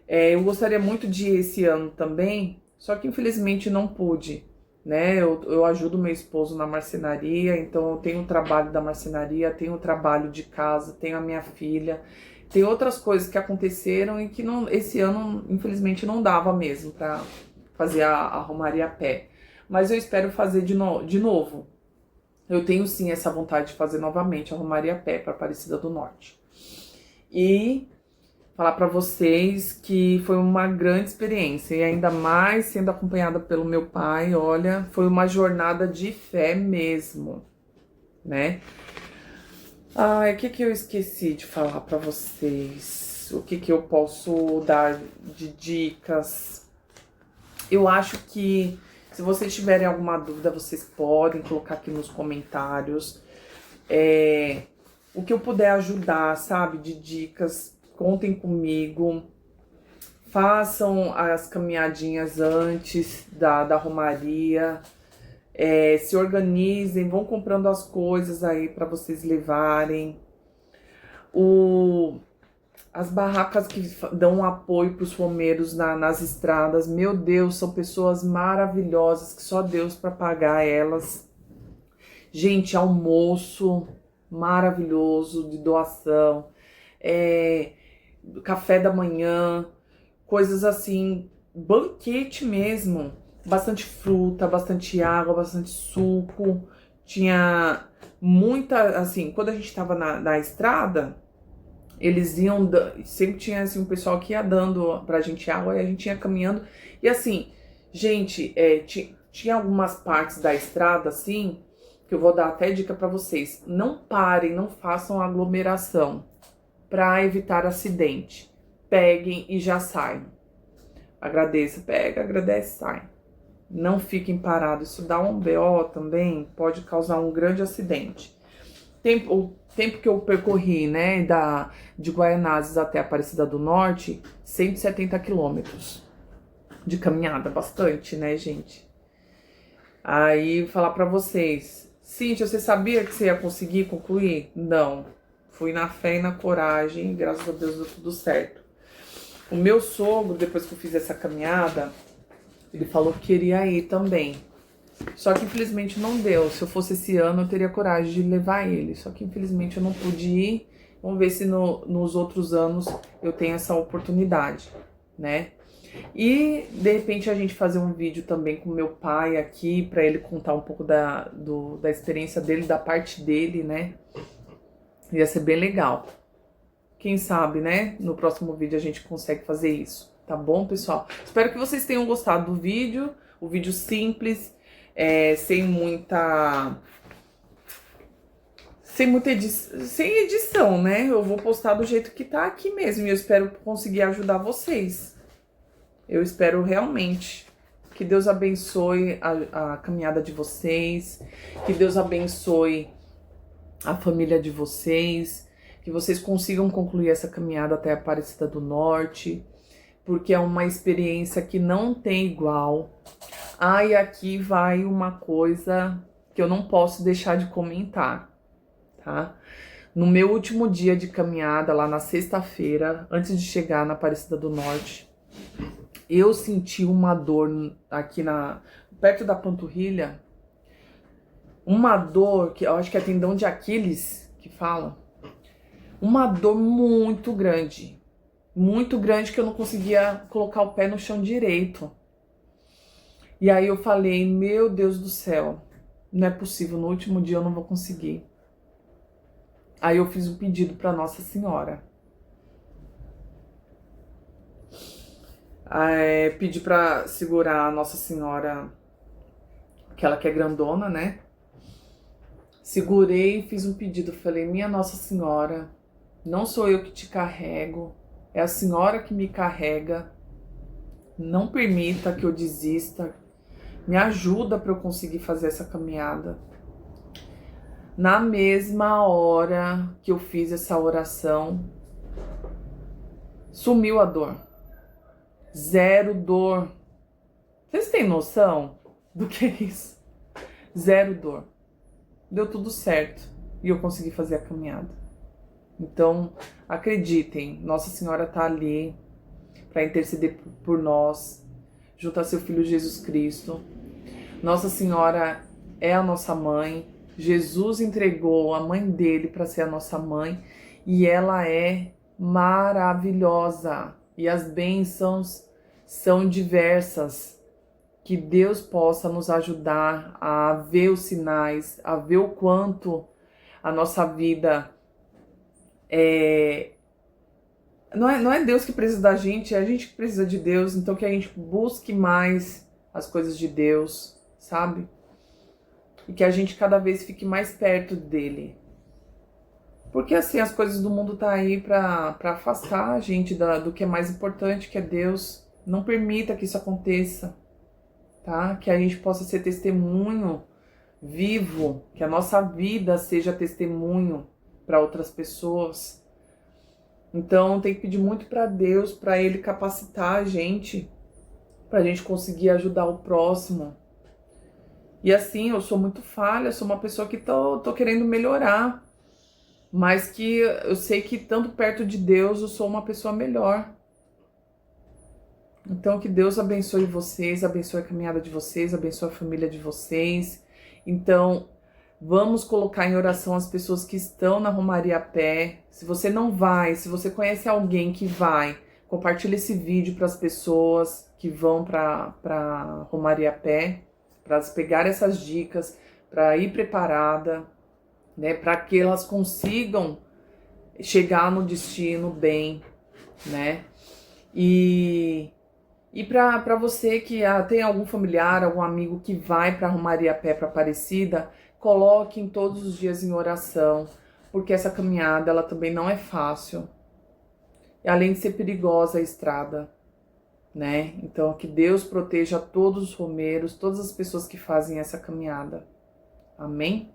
Eu gostaria muito de ir esse ano também, só que infelizmente não pude, né? Eu ajudo meu esposo na marcenaria, então eu tenho o trabalho da marcenaria, tenho o trabalho de casa, tenho a minha filha, tem outras coisas que aconteceram e que não, esse ano infelizmente não dava mesmo para fazer a romaria a pé. Mas eu espero fazer de novo. Eu tenho sim essa vontade de fazer novamente a romaria a pé para Aparecida do Norte. E falar para vocês que foi uma grande experiência, e ainda mais sendo acompanhada pelo meu pai, olha, foi uma jornada de fé mesmo, né? Ai, o que eu esqueci de falar para vocês? O que eu posso dar de dicas? Eu acho que se vocês tiverem alguma dúvida, vocês podem colocar aqui nos comentários. O que eu puder ajudar, sabe, de dicas, contem comigo, façam as caminhadinhas antes da romaria, se organizem, vão comprando as coisas aí para vocês levarem. As barracas que dão apoio para os romeiros nas estradas, meu Deus, são pessoas maravilhosas, que só Deus para pagar elas. Gente, almoço maravilhoso de doação, café da manhã, coisas assim, banquete mesmo, bastante fruta, bastante água, bastante suco, tinha muita, assim, quando a gente tava na estrada, eles iam, sempre tinha assim um pessoal que ia dando pra gente água e a gente ia caminhando, e assim, gente, tinha algumas partes da estrada, assim, que eu vou dar até dica pra vocês, não parem, não façam aglomeração, para evitar acidente. Peguem e já saem. Agradeça, pega, agradece, sai. Não fiquem parados. Isso dá um BO também, pode causar um grande acidente. O tempo que eu percorri, né, de Guaianazes até Aparecida do Norte, 170 quilômetros de caminhada, bastante, né, gente? Aí, falar pra vocês, Cíntia, você sabia que você ia conseguir concluir? Não. Fui na fé e na coragem, graças a Deus deu tudo certo. O meu sogro, depois que eu fiz essa caminhada, ele falou que queria ir também. Só que infelizmente não deu. Se eu fosse esse ano, eu teria coragem de levar ele. Só que infelizmente eu não pude ir. Vamos ver se nos outros anos eu tenho essa oportunidade, né? E de repente a gente fazer um vídeo também com meu pai aqui, para ele contar um pouco da experiência dele, da parte dele, né? Ia ser bem legal. Quem sabe, né? No próximo vídeo a gente consegue fazer isso. Tá bom, pessoal? Espero que vocês tenham gostado do vídeo. O vídeo simples, sem edição, né? Eu vou postar do jeito que tá aqui mesmo. E eu espero conseguir ajudar vocês. Eu espero realmente que Deus abençoe a caminhada de vocês. Que Deus abençoe a família de vocês, que vocês consigam concluir essa caminhada até a Aparecida do Norte, porque é uma experiência que não tem igual. E aqui vai uma coisa que eu não posso deixar de comentar, tá? No meu último dia de caminhada, lá na sexta-feira, antes de chegar na Aparecida do Norte, eu senti uma dor aqui perto da panturrilha, uma dor que eu acho que é tendão de Aquiles que fala. Uma dor muito grande que eu não conseguia colocar o pé no chão direito. E aí eu falei, meu Deus do céu, não é possível, no último dia eu não vou conseguir. Aí eu fiz um pedido para Nossa Senhora. Pedi para segurar a Nossa Senhora, aquela que é grandona, né? Segurei e fiz um pedido, falei, minha Nossa Senhora, não sou eu que te carrego, é a Senhora que me carrega, não permita que eu desista, me ajuda para eu conseguir fazer essa caminhada. Na mesma hora que eu fiz essa oração, sumiu a dor. Zero dor. Vocês têm noção do que é isso? Zero dor. Deu tudo certo e eu consegui fazer a caminhada. Então, acreditem, Nossa Senhora está ali para interceder por nós, junto a seu Filho Jesus Cristo. Nossa Senhora é a nossa mãe. Jesus entregou a mãe dele para ser a nossa mãe e ela é maravilhosa. E as bênçãos são diversas. Que Deus possa nos ajudar a ver os sinais, a ver o quanto a nossa vida não é Deus que precisa da gente, é a gente que precisa de Deus. Então que a gente busque mais as coisas de Deus, sabe? E que a gente cada vez fique mais perto dele. Porque assim, as coisas do mundo tá aí pra afastar a gente do que é mais importante, que é Deus. Não permita que isso aconteça, tá? Que a gente possa ser testemunho vivo, que a nossa vida seja testemunho para outras pessoas. Então tem que pedir muito para Deus, para Ele capacitar a gente, pra gente conseguir ajudar o próximo. E assim, eu sou muito falha, sou uma pessoa que tô querendo melhorar, mas que eu sei que estando perto de Deus eu sou uma pessoa melhor. Então que Deus abençoe vocês, abençoe a caminhada de vocês, abençoe a família de vocês. Então vamos colocar em oração as pessoas que estão na Romaria a Pé. Se você não vai, se você conhece alguém que vai, compartilhe esse vídeo para as pessoas que vão para Romaria a Pé, para elas pegarem essas dicas, para ir preparada, né, para que elas consigam chegar no destino bem, né? E para você que tem algum familiar, algum amigo que vai para Romaria a Pé para Aparecida, coloquem todos os dias em oração, porque essa caminhada ela também não é fácil. E além de ser perigosa a estrada, né? Então que Deus proteja todos os romeiros, todas as pessoas que fazem essa caminhada. Amém?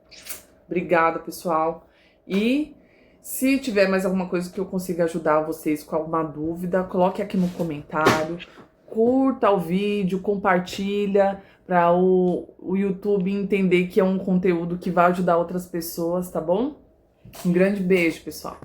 Obrigada, pessoal. E se tiver mais alguma coisa que eu consiga ajudar vocês com alguma dúvida, coloque aqui no comentário. Curta o vídeo, compartilha para o YouTube entender que é um conteúdo que vai ajudar outras pessoas, tá bom? Um grande beijo, pessoal.